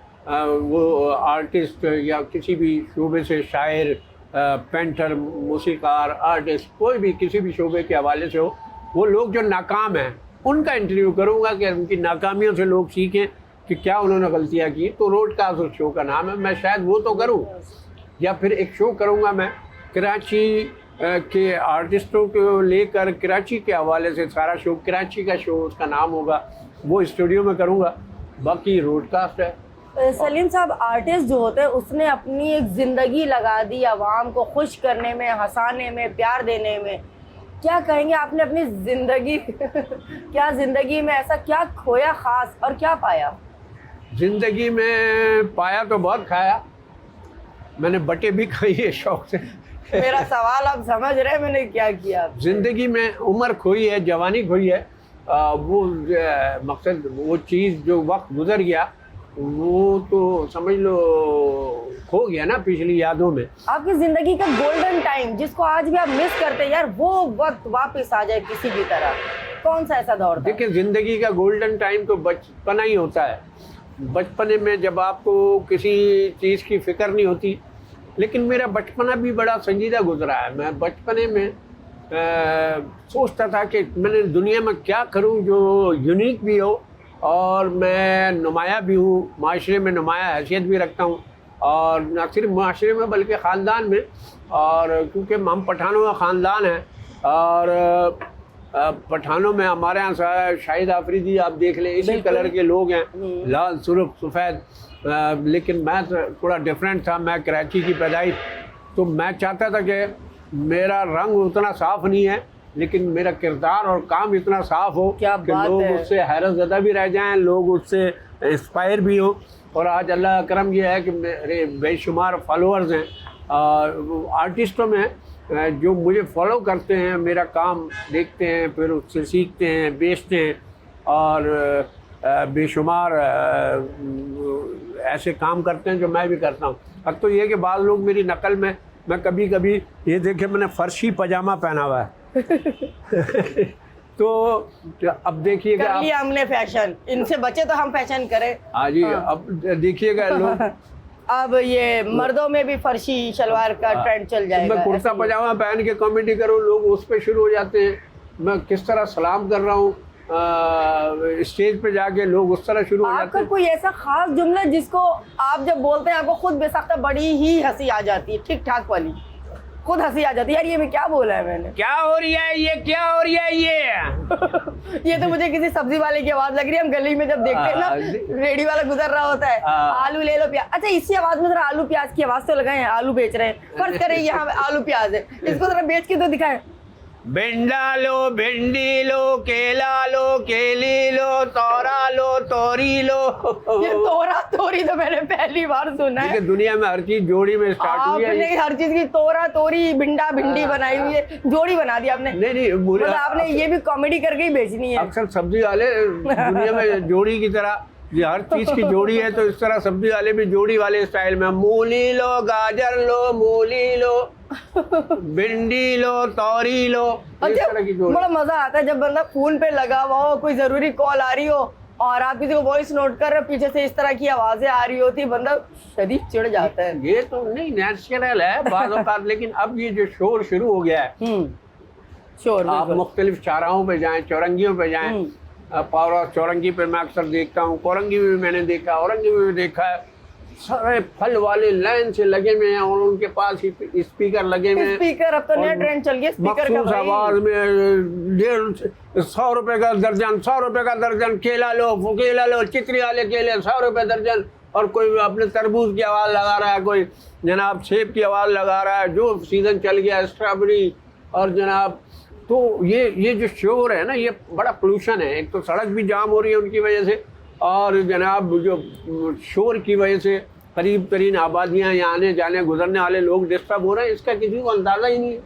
वो आर्टिस्ट या किसी भी शोबे से, शायर, पेंटर, मौसीकार, आर्टिस्ट, कोई भी किसी भी शोबे के हवाले से हो, वो लोग जो नाकाम हैं उनका इंटरव्यू करूँगा कि उनकी नाकामियों से लोग सीखें कि क्या उन्होंने गलतियाँ की। तो रोडकास्ट उस शो का नाम है। मैं शायद वो तो करूँ, या फिर एक शो करूँगा मैं कराची के आर्टिस्टों को लेकर, कराची के हवाले से सारा शो, कराची का शो उसका नाम होगा, वो स्टूडियो में करूँगा। बाकी रोडकास्ट है। सलीम साहब, आर्टिस्ट जो होते हैं उसने अपनी एक ज़िंदगी लगा दी आवाम को खुश करने में, हंसाने में, प्यार देने में। क्या कहेंगे, आपने अपनी ज़िंदगी क्या ज़िंदगी में ऐसा क्या खोया ख़ास और क्या पाया? ज़िंदगी में पाया तो बहुत खाया, मैंने बटे भी खाई है शौक से। मेरा सवाल आप समझ रहे हैं मैंने क्या किया? ज़िंदगी में उम्र खोई है, जवानी खोई है, वो मकसद, वो चीज़ जो वक्त गुजर गया वो तो समझ लो खो गया ना पिछली यादों में। आपकी ज़िंदगी का गोल्डन टाइम जिसको आज भी आप मिस करते हैं, यार वो वक्त वापस आ जाए किसी भी तरह, कौन सा ऐसा दौर था? देखिए, ज़िंदगी का गोल्डन टाइम तो बचपना ही होता है। बचपने में जब आपको किसी चीज़ की फ़िक्र नहीं होती, लेकिन मेरा बचपना भी बड़ा संजीदा गुजरा है। मैं बचपने में सोचता था कि मैंने दुनिया में क्या करूं जो यूनिक भी हो और मैं नुमाया भी हूँ, माशरे में नुमाया हैसियत भी रखता हूँ, और न सिर्फ माशरे में बल्कि ख़ानदान में। और क्योंकि हम पठानों का ख़ानदान है और पठानों में हमारे यहाँ शाहिद आफरीदी आप देख लें, इसी कलर के लोग हैं, लाल, सुर्ख, सफ़ेद। लेकिन मैं थोड़ा डिफरेंट था, मैं कराची की पैदाइश, तो मैं चाहता था कि मेरा रंग उतना साफ़ नहीं है लेकिन मेरा किरदार और काम इतना साफ़ हो क्या कि बात लोग है। उससे हैरत ज़दा भी रह जाएं, लोग उससे इंस्पायर भी हो। और आज अल्लाह का करम यह है कि मेरे बेशुमार फॉलोअर्स हैं आर्टिस्टों में जो मुझे फॉलो करते हैं, मेरा काम देखते हैं, फिर उससे सीखते हैं, बेचते हैं, और बेशुमार ऐसे काम करते हैं जो मैं भी करता हूँ। अब तो ये कि बाद लोग मेरी नकल में, मैं कभी कभी ये देखे मैंने फर्शी पजामा पहना हुआ है तो अब देखिएगा कर लिया हमने फैशन, इनसे बचे तो हम फैशन करें। हाँ जी, अब देखिएगा लोग अब ये मर्दों में भी फर्शी शलवार का ट्रेंड चल जाएगा। मैं कुर्ता पजामा पहन के कॉमेडी करूँ, लोग उस पर शुरू हो जाते हैं। मैं किस तरह सलाम कर रहा हूँ स्टेज पे जाके, लोग उस तरह शुरू हो जाते आपका हैं। कोई ऐसा खास जुमला जिसको आप जब बोलते हैं आपको खुद बेसाख्ता बड़ी ही हंसी आ जाती है, ठीक ठाक वाली, खुद हंसी आ जाती है, यार ये मैं क्या बोला है मैंने? क्या हो रहा है ये, क्या हो रहा है ये ये तो मुझे किसी सब्जी वाले की आवाज लग रही है। हम गली में जब देखते हैं ना, रेडी वाला गुजर रहा होता है, आलू ले लो प्याज, अच्छा इसी आवाज में जरा आलू प्याज की आवाज तो लगाए हैं, आलू बेच रहे हैं, फर्ज करें यहाँ आलू प्याज है, इसको जरा बेच के तो दिखाएं। भिंडा लो, भिंडी लो, केला लो, केली लो, तोरा लो, तोरी लो। ये तोरा तोरी तो मैंने पहली बार सुना है। देखिए, दुनिया में हर चीज जोड़ी में स्टार्ट हुई है। आपने हर चीज की तोरा तोरी, भिंडा भिंडी बनाई हुई है, जोड़ी बना दी आपने। नहीं मतलब आपने ये भी कॉमेडी करके ही बेचनी है। अक्सर सब्जी वाले दुनिया में जोड़ी की तरह, ये हर चीज की जोड़ी है, तो इस तरह सब्जी वाले भी जोड़ी वाले स्टाइल में, मूली लो, गाजर लो, मूली लो, भिंडी लो, तोरी लो, इस तरह की जोड़ी। बड़ा मजा आता है जब बंदा फोन पे लगा हुआ हो, कोई जरूरी कॉल आ रही हो और आप किसी को वॉइस नोट कर रहे हो, पीछे से इस तरह की आवाजें आ रही होती, बंदा शदीद चिढ़ जाता है। ये तो नहीं नेचुरल है बाज़ औक़ात, लेकिन अब ये जो शोर शुरू हो गया है, शोर आप मुख्तलिफ चौराहों पे जाएं, चौरंगियों पे जाएं, पावरा चौरंगी पे मैं अक्सर देखता हूँ, कोरंगी में भी मैंने देखा, औरंगी में भी देखा है, सारे फल वाले लाइन से लगे हुए हैं और उनके पास स्पीकर लगे हुए हैं। स्पीकर अब तो नया ट्रेंड चल गया स्पीकर का मखसूस भाई। आवाज में 150 रुपए का दर्जन, 100 रुपए का दर्जन, केला लो, चितरी वाले केले 100 रुपए दर्जन। और कोई अपने तरबूज की आवाज़ लगा रहा है, कोई जनाब सेब की आवाज़ लगा रहा है, जो सीज़न चल गया स्ट्रॉबेरी। और जनाब तो ये जो शोर है ना, ये बड़ा पोल्यूशन है। एक तो सड़क भी जाम हो रही है उनकी वजह से, और जनाब जो शोर की वजह से करीब तरीन आबादियाँ यहाँ आने जाने गुजरने वाले लोग डिस्टर्ब हो रहे हैं। इसका किसी को अंदाज़ा ही नहीं है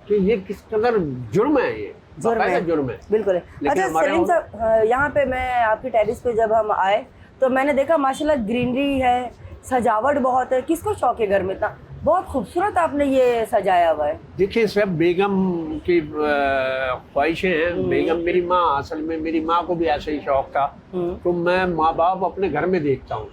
कि ये किस कदर जुर्म है। ये जुर्म है बिल्कुल है। अच्छा सलीम साहब, यहाँ पे मैं आपकी टेरिस पे जब हम आए तो मैंने देखा माशाल्लाह ग्रीनरी है, सजावट बहुत है। किसको शौक है घर में इतना? बहुत खूबसूरत आपने ये सजाया हुआ है। देखिए सब बेगम की ख्वाहिशें हैं। बेगम मेरी माँ, असल में मेरी माँ को भी ऐसे ही शौक था। तो मैं माँ बाप अपने घर में देखता हूँ,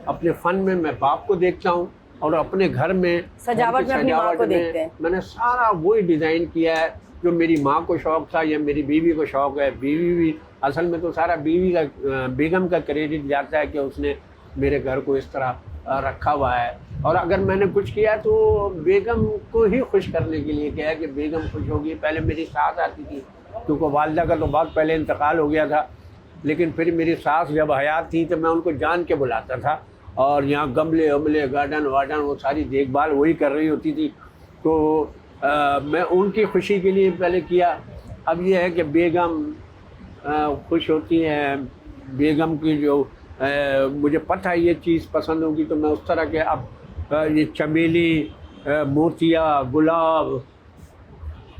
अपने फन में मैं बाप को देखता हूँ और अपने घर में सजावट में अपनी माँ को देखते हैं। मैंने सारा वही डिज़ाइन किया है जो मेरी माँ को शौक था या मेरी बीवी को शौक है। बीवी भी असल में तो सारा बीवी का, बेगम का क्रेडिट जाता है कि उसने मेरे घर को इस तरह रखा हुआ है। और अगर मैंने कुछ किया तो बेगम को ही खुश करने के लिए किया कि बेगम खुश होगी। पहले मेरी सास आती थी, क्योंकि वालिदा का तो बहुत पहले इंतकाल हो गया था, लेकिन फिर मेरी सास जब हयात थी तो मैं उनको जान के बुलाता था और यहाँ गमले वमले गार्डन वार्डन वो सारी देखभाल वही कर रही होती थी। तो मैं उनकी खुशी के लिए पहले किया। अब ये है कि बेगम खुश होती हैं। बेगम की जो मुझे पता है ये चीज़ पसंद होगी तो मैं उस तरह के अब ये चमेली, मोतिया, गुलाब,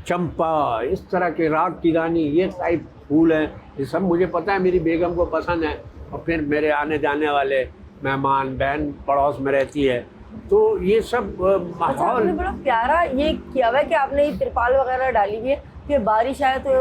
चंपा, इस तरह के रात की रानी, ये टाइप फूल हैं, ये सब मुझे पता है मेरी बेगम को पसंद है। और फिर मेरे आने जाने वाले मेहमान, बहन पड़ोस में रहती है, तो ये सब अच्छा, आपने बड़ा प्यारा ये किया हुआ है कि आपने ये तिरपाल वगैरह डाली हुई है कि बारिश आए तो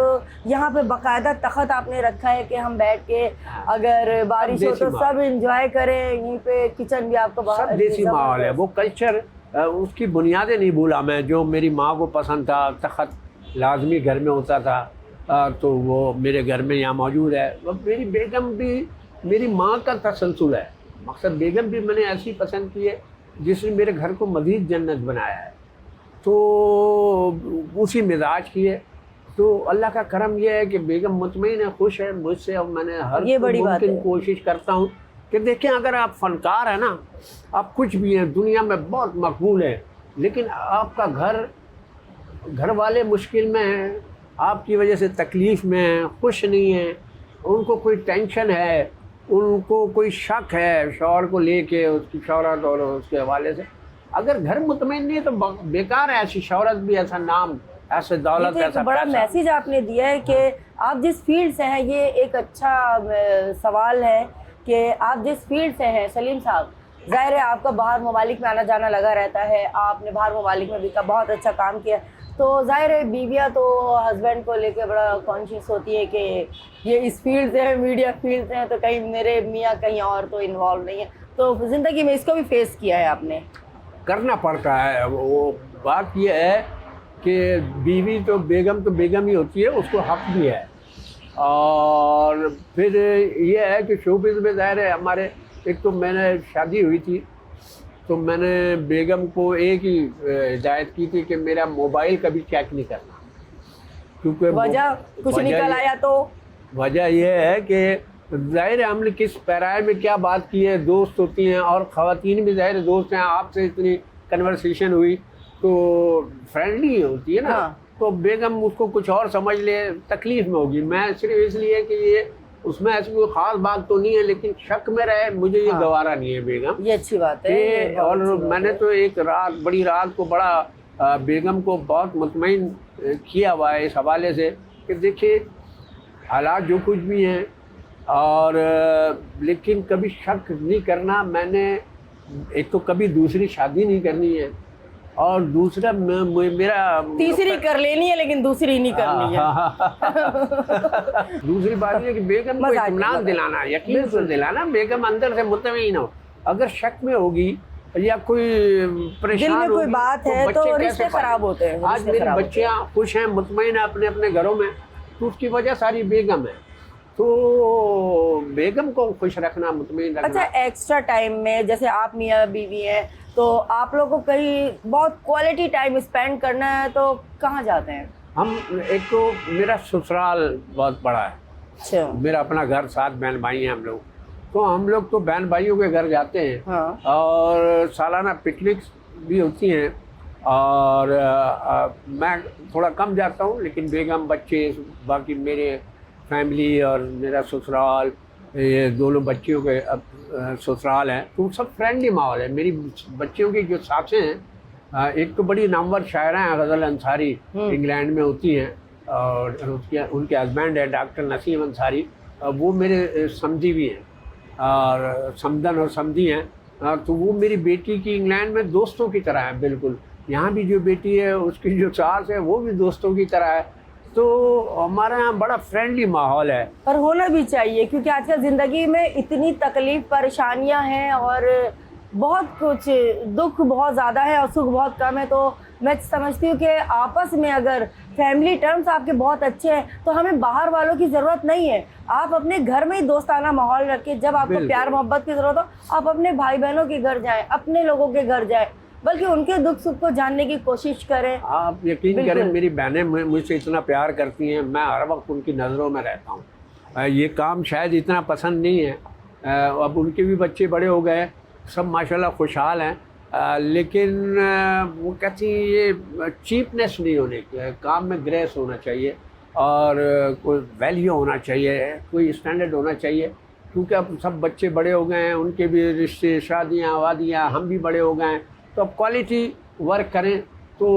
यहाँ पे बाकायदा तख्त आपने रखा है कि हम बैठ के अगर बारिश हो तो सब एंजॉय करें। यहीं पे किचन भी आपको सब देसी माहौल है। वो कल्चर, उसकी बुनियादें नहीं भूला मैं। जो मेरी माँ को पसंद था, तख्त लाजमी घर में होता था, तो वो मेरे घर में यहाँ मौजूद है। मेरी बेगम भी मेरी माँ का तसलसल है। मकसद बेगम भी मैंने ऐसी पसंद की है जिसने मेरे घर को मज़ीद जन्नत बनाया है, तो उसी मिजाज की है। तो अल्लाह का करम यह है कि बेगम मुतमईन है, खुश है मुझसे। और मैंने हर मुमकिन कोशिश करता हूँ कि देखें, अगर आप फनकार हैं ना, आप कुछ भी हैं दुनिया में बहुत मकबूल है, लेकिन आपका घर वाले मुश्किल में हैं, आपकी वजह से तकलीफ़ में हैं, खुश नहीं हैं, उनको कोई टेंशन है, उनको कोई शक है शौहर को लेके, उसकी शौहरत और उसके हवाले से, अगर घर मुतमईन नहीं है तो बेकार है ऐसी शौहरत भी, ऐसा नाम, ऐसे दौलत, ऐसा बड़ा मैसेज आपने दिया है कि आप जिस फील्ड से हैं, ये एक अच्छा सवाल है कि आप जिस फील्ड से हैं सलीम साहब, ज़ाहिर है आपका बाहर ममालिक में आना जाना लगा रहता है, आपने बाहर ममालिक में भी का बहुत अच्छा काम किया, तो ज़ाहिर है बीवियाँ तो हस्बैंड को लेके बड़ा कॉन्शियस होती है कि ये इस फील्ड से है, मीडिया फील्ड से है, तो कहीं मेरे मियाँ कहीं और तो इन्वॉल्व नहीं है। तो ज़िंदगी में इसको भी फेस किया है आपने? करना पड़ता है। वो बात यह है कि बीवी तो बेगम ही होती है, उसको हक भी है। और फिर ये है कि शोबिज़ में ज़ाहिर है हमारे, एक तो मैंने शादी हुई थी तो मैंने बेगम को एक ही हिदायत की थी कि मेरा मोबाइल कभी चेक नहीं करना, क्योंकि वजह कुछ निकल आया तो वजह यह है कि ज़ाहिर है हमने किस पैराए में क्या बात की है, दोस्त होती हैं और ख़वातीन भी ज़ाहिर दोस्त हैं, आपसे इतनी कन्वर्सेशन हुई तो फ्रेंडली होती है ना। हाँ। तो बेगम उसको कुछ और समझ ले, तकलीफ़ में होगी। मैं सिर्फ इसलिए कि ये उसमें ऐसी कोई ख़ास बात तो नहीं है, लेकिन शक में रहे, मुझे ये गवारा नहीं है बेगम। ये अच्छी बात है। और मैंने तो एक रात, बड़ी रात को बड़ा बेगम को बहुत मुतमईन किया हुआ है इस हवाले से कि देखिए हालात जो कुछ भी हैं, और लेकिन कभी शक नहीं करना। मैंने एक तो कभी दूसरी शादी नहीं करनी है, और दूसरा मेरा तीसरी कर लेनी है लेकिन दूसरी नहीं करनी है। दूसरी बात ये कि बेगम को इत्मीनान दिलाना, यकीन से दिलाना, बेगम अंदर से मुतमईन हो। अगर शक में होगी या कोई परेशान होगी, कोई बात है तो रिश्ते खराब होते हैं। आज मेरी बच्चियाँ खुश हैं, मुतमईन है अपने अपने घरों में, तो उसकी वजह सारी बेगम है। तो बेगम को खुश रखना, मुतमईन रखना। अच्छा, एक्स्ट्रा टाइम में जैसे आप मियाँ बीवी हैं तो आप लोगों को कहीं बहुत क्वालिटी टाइम स्पेंड करना है तो कहाँ जाते हैं? हम, एक तो मेरा ससुराल बहुत बड़ा है, अच्छा। मेरा अपना घर, 7 बहन भाई हैं हम लोग, तो हम लोग तो बहन भाइयों के घर जाते हैं। हाँ। और सालाना पिकनिक्स भी होती हैं। और मैं थोड़ा कम जाता हूँ, लेकिन बेगम, बच्चे, बाकी मेरे फैमिली और मेरा ससुराल, ये दोनों बच्चियों के ससुराल हैं, तो सब फ्रेंडली माहौल है। मेरी बच्चियों की जो सासें हैं, एक तो बड़ी नामवर शायरा हैं, गज़ल अंसारी, इंग्लैंड में होती हैं, और उनके हस्बैंड है डॉक्टर नसीम अंसारी, वो मेरे समधी भी हैं, और समदन और समधी हैं। तो वो मेरी बेटी की इंग्लैंड में दोस्तों की तरह है बिल्कुल। यहाँ भी जो बेटी है उसकी जो सास है वो भी दोस्तों की तरह है। तो हमारे यहाँ बड़ा फ्रेंडली माहौल है। पर होना भी चाहिए, क्योंकि आजकल ज़िंदगी में इतनी तकलीफ परेशानियां हैं और बहुत कुछ, दुख बहुत ज़्यादा है और सुख बहुत कम है। तो मैं समझती हूँ कि आपस में अगर फैमिली टर्म्स आपके बहुत अच्छे हैं तो हमें बाहर वालों की ज़रूरत नहीं है। आप अपने घर में ही दोस्ताना माहौल रखें, जब आपको प्यार मोहब्बत की ज़रूरत हो आप अपने भाई बहनों के घर जाएं, अपने लोगों के घर जाएं, बल्कि उनके दुख सुख को जानने की कोशिश करें। आप यकीन करें, मेरी बहनें मुझसे इतना प्यार करती हैं, मैं हर वक्त उनकी नज़रों में रहता हूँ। ये काम शायद इतना पसंद नहीं है, अब उनके भी बच्चे बड़े हो गए, सब माशाल्लाह खुशहाल हैं, लेकिन वो कहती हैं ये चीपनेस नहीं होनी चाहिए, काम में ग्रेस होना चाहिए और कोई वैल्यू होना चाहिए, कोई स्टैंडर्ड होना चाहिए। क्योंकि अब सब बच्चे बड़े हो गए हैं, उनके भी रिश्ते, शादियाँ वादियाँ, हम भी बड़े हो गए हैं, तो अब क्वालिटी वर्क करें। तो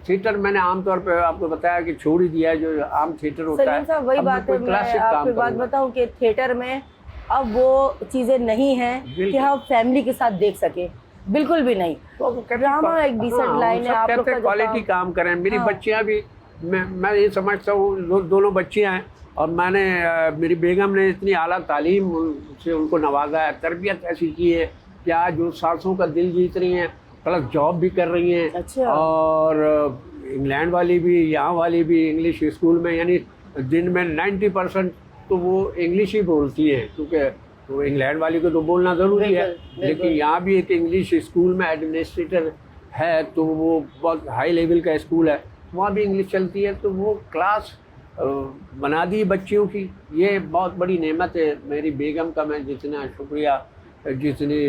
थिएटर मैंने आमतौर पे आपको बताया कि छोड़ ही दिया है, जो आम थिएटर होता है। सलीम साहब, वही बात है, मैं आपको बात बताऊं कि थिएटर में अब वो चीज़ें नहीं हैं कि हम फैमिली के साथ देख सके, बिल्कुल भी नहीं। तो ड्रामा एक डिसेंट लाइन है, आप लोग का क्वालिटी काम करें। मेरी बच्चियाँ भी, मैं ये समझता हूँ, दोनों बच्चियाँ हैं, और मैंने मेरी बेगम ने इतनी आला तालीम से उनको नवाजा है, तरबियत ऐसी की है कि आज वो सासों का दिल जीत रही हैं, प्लस जॉब भी कर रही हैं। अच्छा। और इंग्लैंड वाली भी, यहाँ वाली भी इंग्लिश स्कूल में, यानी दिन में 90% तो वो इंग्लिश ही बोलती हैं, क्योंकि वो इंग्लैंड वाली को तो बोलना ज़रूरी है। लेकिन यहाँ भी एक इंग्लिश स्कूल में एडमिनिस्ट्रेटर है, तो वो बहुत हाई लेवल का स्कूल है, वहाँ भी इंग्लिश चलती है। तो वो क्लास बना दी बच्चियों की, ये बहुत बड़ी नेमत है। मेरी बेगम का मैं जितना शुक्रिया, जितनी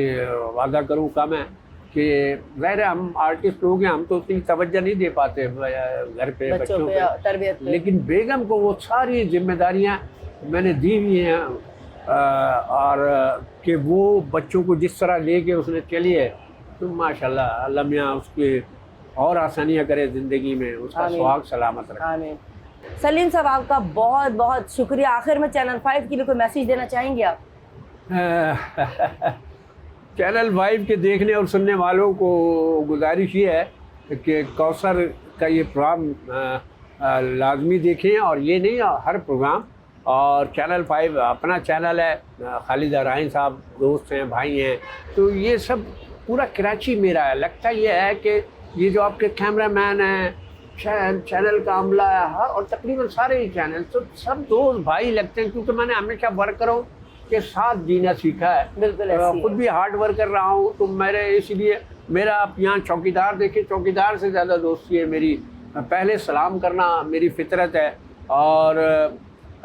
वादा करूँ कम है, कि ज़ाहिर है हम आर्टिस्ट लोग हैं, हम तो उतनी तवज्जो नहीं दे पाते घर पे बच्चों पे, तरबियत पे। लेकिन बेगम को वो सारी जिम्मेदारियाँ मैंने दी हुई हैं, और कि वो बच्चों को जिस तरह लेके उसने चली है, तो माशाल्लाह अल्लाह मियाँ उसके और आसानियाँ करे ज़िंदगी में, उसका सुहाग सलामत रखे। आमीन। सलीम साहब, आपका बहुत बहुत शुक्रिया। आखिर में चैनल 5 के लिए कोई मैसेज देना चाहेंगे आप? चैनल 5 के देखने और सुनने वालों को गुजारिश ये है कि कौसर का ये प्रोग्राम लाजमी देखें, और ये नहीं, हर प्रोग्राम। और चैनल 5 अपना चैनल है, खालिद राइन साहब दोस्त हैं, भाई हैं, तो ये सब पूरा कराची मेरा है। लगता ये है कि ये जो आपके कैमरामैन हैं, चैनल का अमला है, और तकरीबन सारे ही चैनल तो सब दोस्त भाई लगते हैं, क्योंकि मैंने हमेशा वर्करों के साथ जीना सीखा है। बिल्कुल, खुद भी हार्ड वर्क कर रहा हूँ, तो मेरे इसलिए मेरा, आप यहाँ चौकीदार देखें, चौकीदार से ज़्यादा दोस्ती है मेरी। पहले सलाम करना मेरी फितरत है, और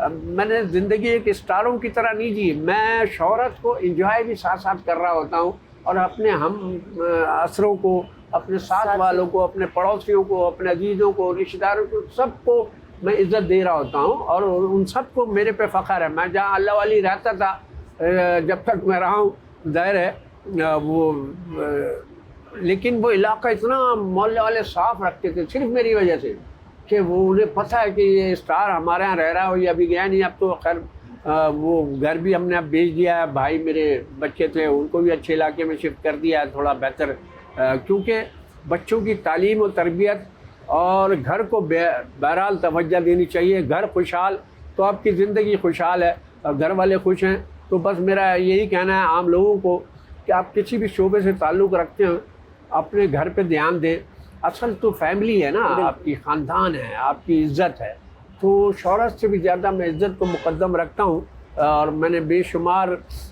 मैंने ज़िंदगी एक स्टारों की तरह नहीं जी। मैं शोहरत को इंजॉय भी साथ साथ कर रहा होता हूँ, और अपने हम असरों को, अपने साथ वालों को, अपने पड़ोसियों को, अपने अजीज़ों को, रिश्तेदारों को, सबको मैं इज़्ज़त दे रहा होता हूँ, और उन सबको मेरे पे फ़ख्र है। मैं जहाँ अल्लाह वाली रहता था, जब तक मैं रहा हूँ, ज़ाहिर है लेकिन वो इलाका इतना मोहल्ले वाले साफ़ रखते थे सिर्फ मेरी वजह से, कि वो उन्हें पता है कि ये स्टार हमारे यहाँ रह रहा हो, या अभी गया नहीं, अब तो खैर वो घर भी हमने अब बेच दिया है। भाई मेरे बच्चे थे, उनको भी अच्छे इलाके में शिफ्ट कर दिया है, थोड़ा बेहतर, क्योंकि बच्चों की तालीम और तरबियत और घर को बहरहाल तवज्जो देनी चाहिए। घर खुशहाल तो आपकी ज़िंदगी खुशहाल है, और घर वाले खुश हैं। तो बस मेरा यही कहना है आम लोगों को कि आप किसी भी शोबे से ताल्लुक़ रखते हैं, अपने घर पे ध्यान दें। असल तो फैमिली है ना, आपकी ख़ानदान है, आपकी इज़्ज़त है। तो शोहरत से भी ज़्यादा मैं इज़्ज़त को मुक़द्दम रखता हूँ, और मैंने बेशुमार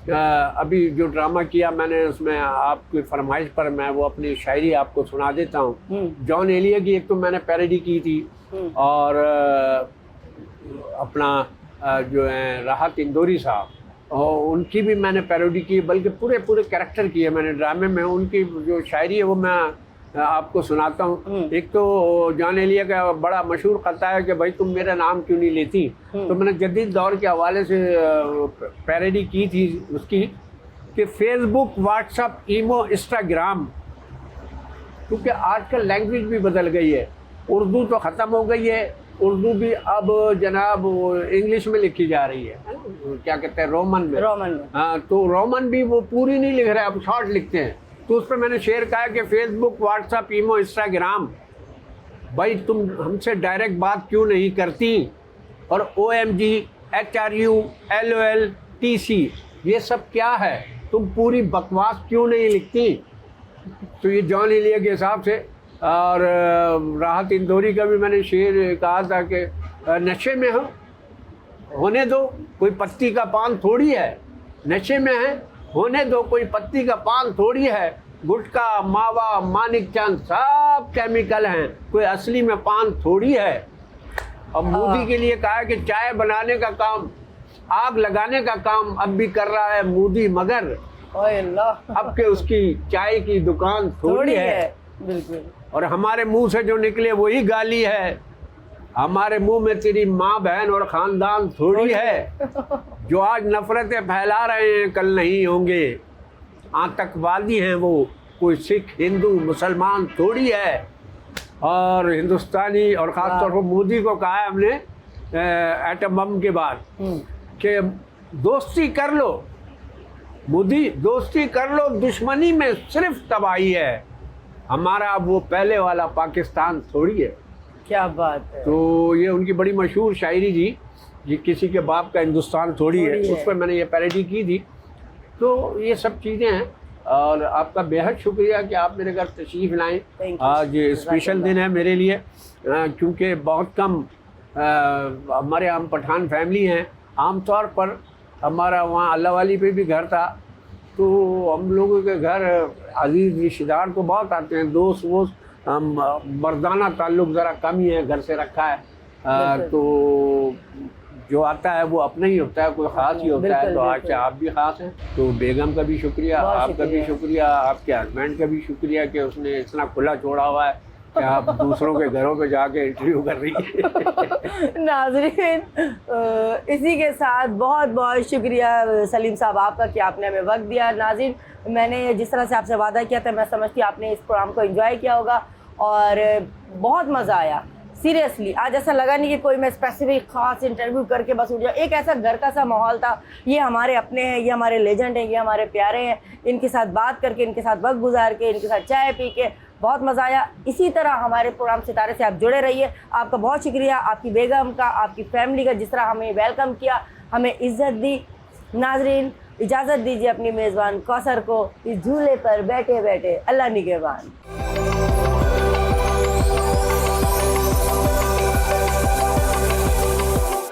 अभी जो ड्रामा किया मैंने, उसमें आपकी फरमाइश पर मैं वो अपनी शायरी आपको सुना देता हूँ। जॉन एलिया की एक तो मैंने पैरोडी की थी, और अपना जो है राहत इंदौरी साहब, और उनकी भी मैंने पैरोडी की, बल्कि पूरे कैरेक्टर किए मैंने ड्रामे में। उनकी जो शायरी है वो मैं आपको सुनाता हूँ। एक तो जॉन एलिया का बड़ा मशहूर ख़ता है कि भाई तुम मेरा नाम क्यों नहीं लेती, तो मैंने जदीद दौर के हवाले से पैरोडी की थी उसकी कि फेसबुक, व्हाट्सअप, ईमो, इंस्टाग्राम, क्योंकि आजकल लैंग्वेज भी बदल गई है। उर्दू तो ख़त्म हो गई है, उर्दू भी अब जनाब इंग्लिश में लिखी जा रही है, क्या कहते हैं, रोमन में। हाँ, तो रोमन भी वो पूरी नहीं लिख रहे, अब शॉर्ट लिखते हैं। तो उस पर मैंने शेर कहा कि फेसबुक, व्हाट्सअप, ईमो, इंस्टाग्राम, भाई तुम हमसे डायरेक्ट बात क्यों नहीं करती, और OMG, HRU, LOL, TC, ये सब क्या है, तुम पूरी बकवास क्यों नहीं लिखती। तो ये जॉन एलिया के हिसाब से। और राहत इंदौरी का भी मैंने शेर कहा था कि नशे में हो, होने दो, कोई पत्ती का पान थोड़ी है, नशे में है, होने दो, कोई पत्ती का पान थोड़ी है, गुटखा, मावा, मानिक चंद सब केमिकल हैं, कोई असली में पान थोड़ी है। अब मोदी के लिए कहा कि चाय बनाने का काम, आग लगाने का काम अब भी कर रहा है मोदी, मगर अब के उसकी चाय की दुकान थोड़ी है। बिल्कुल। और हमारे मुंह से जो निकले वही गाली है, हमारे मुंह में तेरी माँ, बहन और ख़ानदान थोड़ी है। जो आज नफ़रतें फैला रहे हैं कल नहीं होंगे, आतंकवादी हैं वो, कोई सिख, हिंदू, मुसलमान थोड़ी है। और हिंदुस्तानी और ख़ास तौर पर मोदी को कहा है हमने एटम बम के बाद कि दोस्ती कर लो मोदी, दोस्ती कर लो, दुश्मनी में सिर्फ तबाही है, हमारा वो पहले वाला पाकिस्तान थोड़ी है। क्या बात है। तो ये उनकी बड़ी मशहूर शायरी थी, ये किसी के बाप का हिंदुस्तान थोड़ी है, उस पर मैंने ये पैरोडी की थी। तो ये सब चीज़ें हैं, और आपका बेहद शुक्रिया कि आप मेरे घर तशरीफ़ लाएँ। आज स्पेशल दिन है मेरे लिए, क्योंकि बहुत कम हमारे हम पठान फैमिली हैं। आम तौर पर हमारा वहाँ अल्लाह वाली पे भी घर था, तो हम लोगों के घर अजीज़ रिश्तेदार तो बहुत आते हैं, दोस्त वोस्त, मर्दाना ताल्लुक़ ज़रा कम ही है, घर से रखा है। तो जो आता है वो अपना ही होता है, कोई ख़ास ही होता है। तो आज आप भी ख़ास हैं, तो बेगम का भी शुक्रिया, आपका भी शुक्रिया, आपके हस्बैंड का भी शुक्रिया कि उसने इतना खुला छोड़ा हुआ है कि आप दूसरों के घरों पे जाके इंटरव्यू कर रही है। नाज़रीन, इसी के साथ बहुत बहुत शुक्रिया सलीम साहब आपका कि आपने हमें वक्त दिया। नाज़रीन, मैंने जिस तरह से आपसे वादा किया था, मैं समझती हूँ आपने इस प्रोग्राम को एंजॉय किया होगा और बहुत मज़ा आया। सीरियसली आज ऐसा लगा नहीं कि कोई मैं स्पेसिफिक ख़ास इंटरव्यू करके बस उठ जाऊँ। एक ऐसा घर का सा माहौल था, ये हमारे अपने हैं, ये हमारे लेजेंड हैं, ये हमारे प्यारे हैं, इनके साथ बात करके, इनके साथ वक्त गुजार के, इनके साथ चाय पी के बहुत मज़ा आया। इसी तरह हमारे प्रोग्राम सितारे से आप जुड़े रहिए। आपका बहुत शुक्रिया, आपकी बेगम का, आपकी फैमिली का, जिस तरह हमें वेलकम किया, हमें इज़्ज़त दी। नाज़रीन, इजाज़त दीजिए अपनी मेज़बान कौसर को इस झूले पर बैठे बैठे। अल्लाह निगहबान।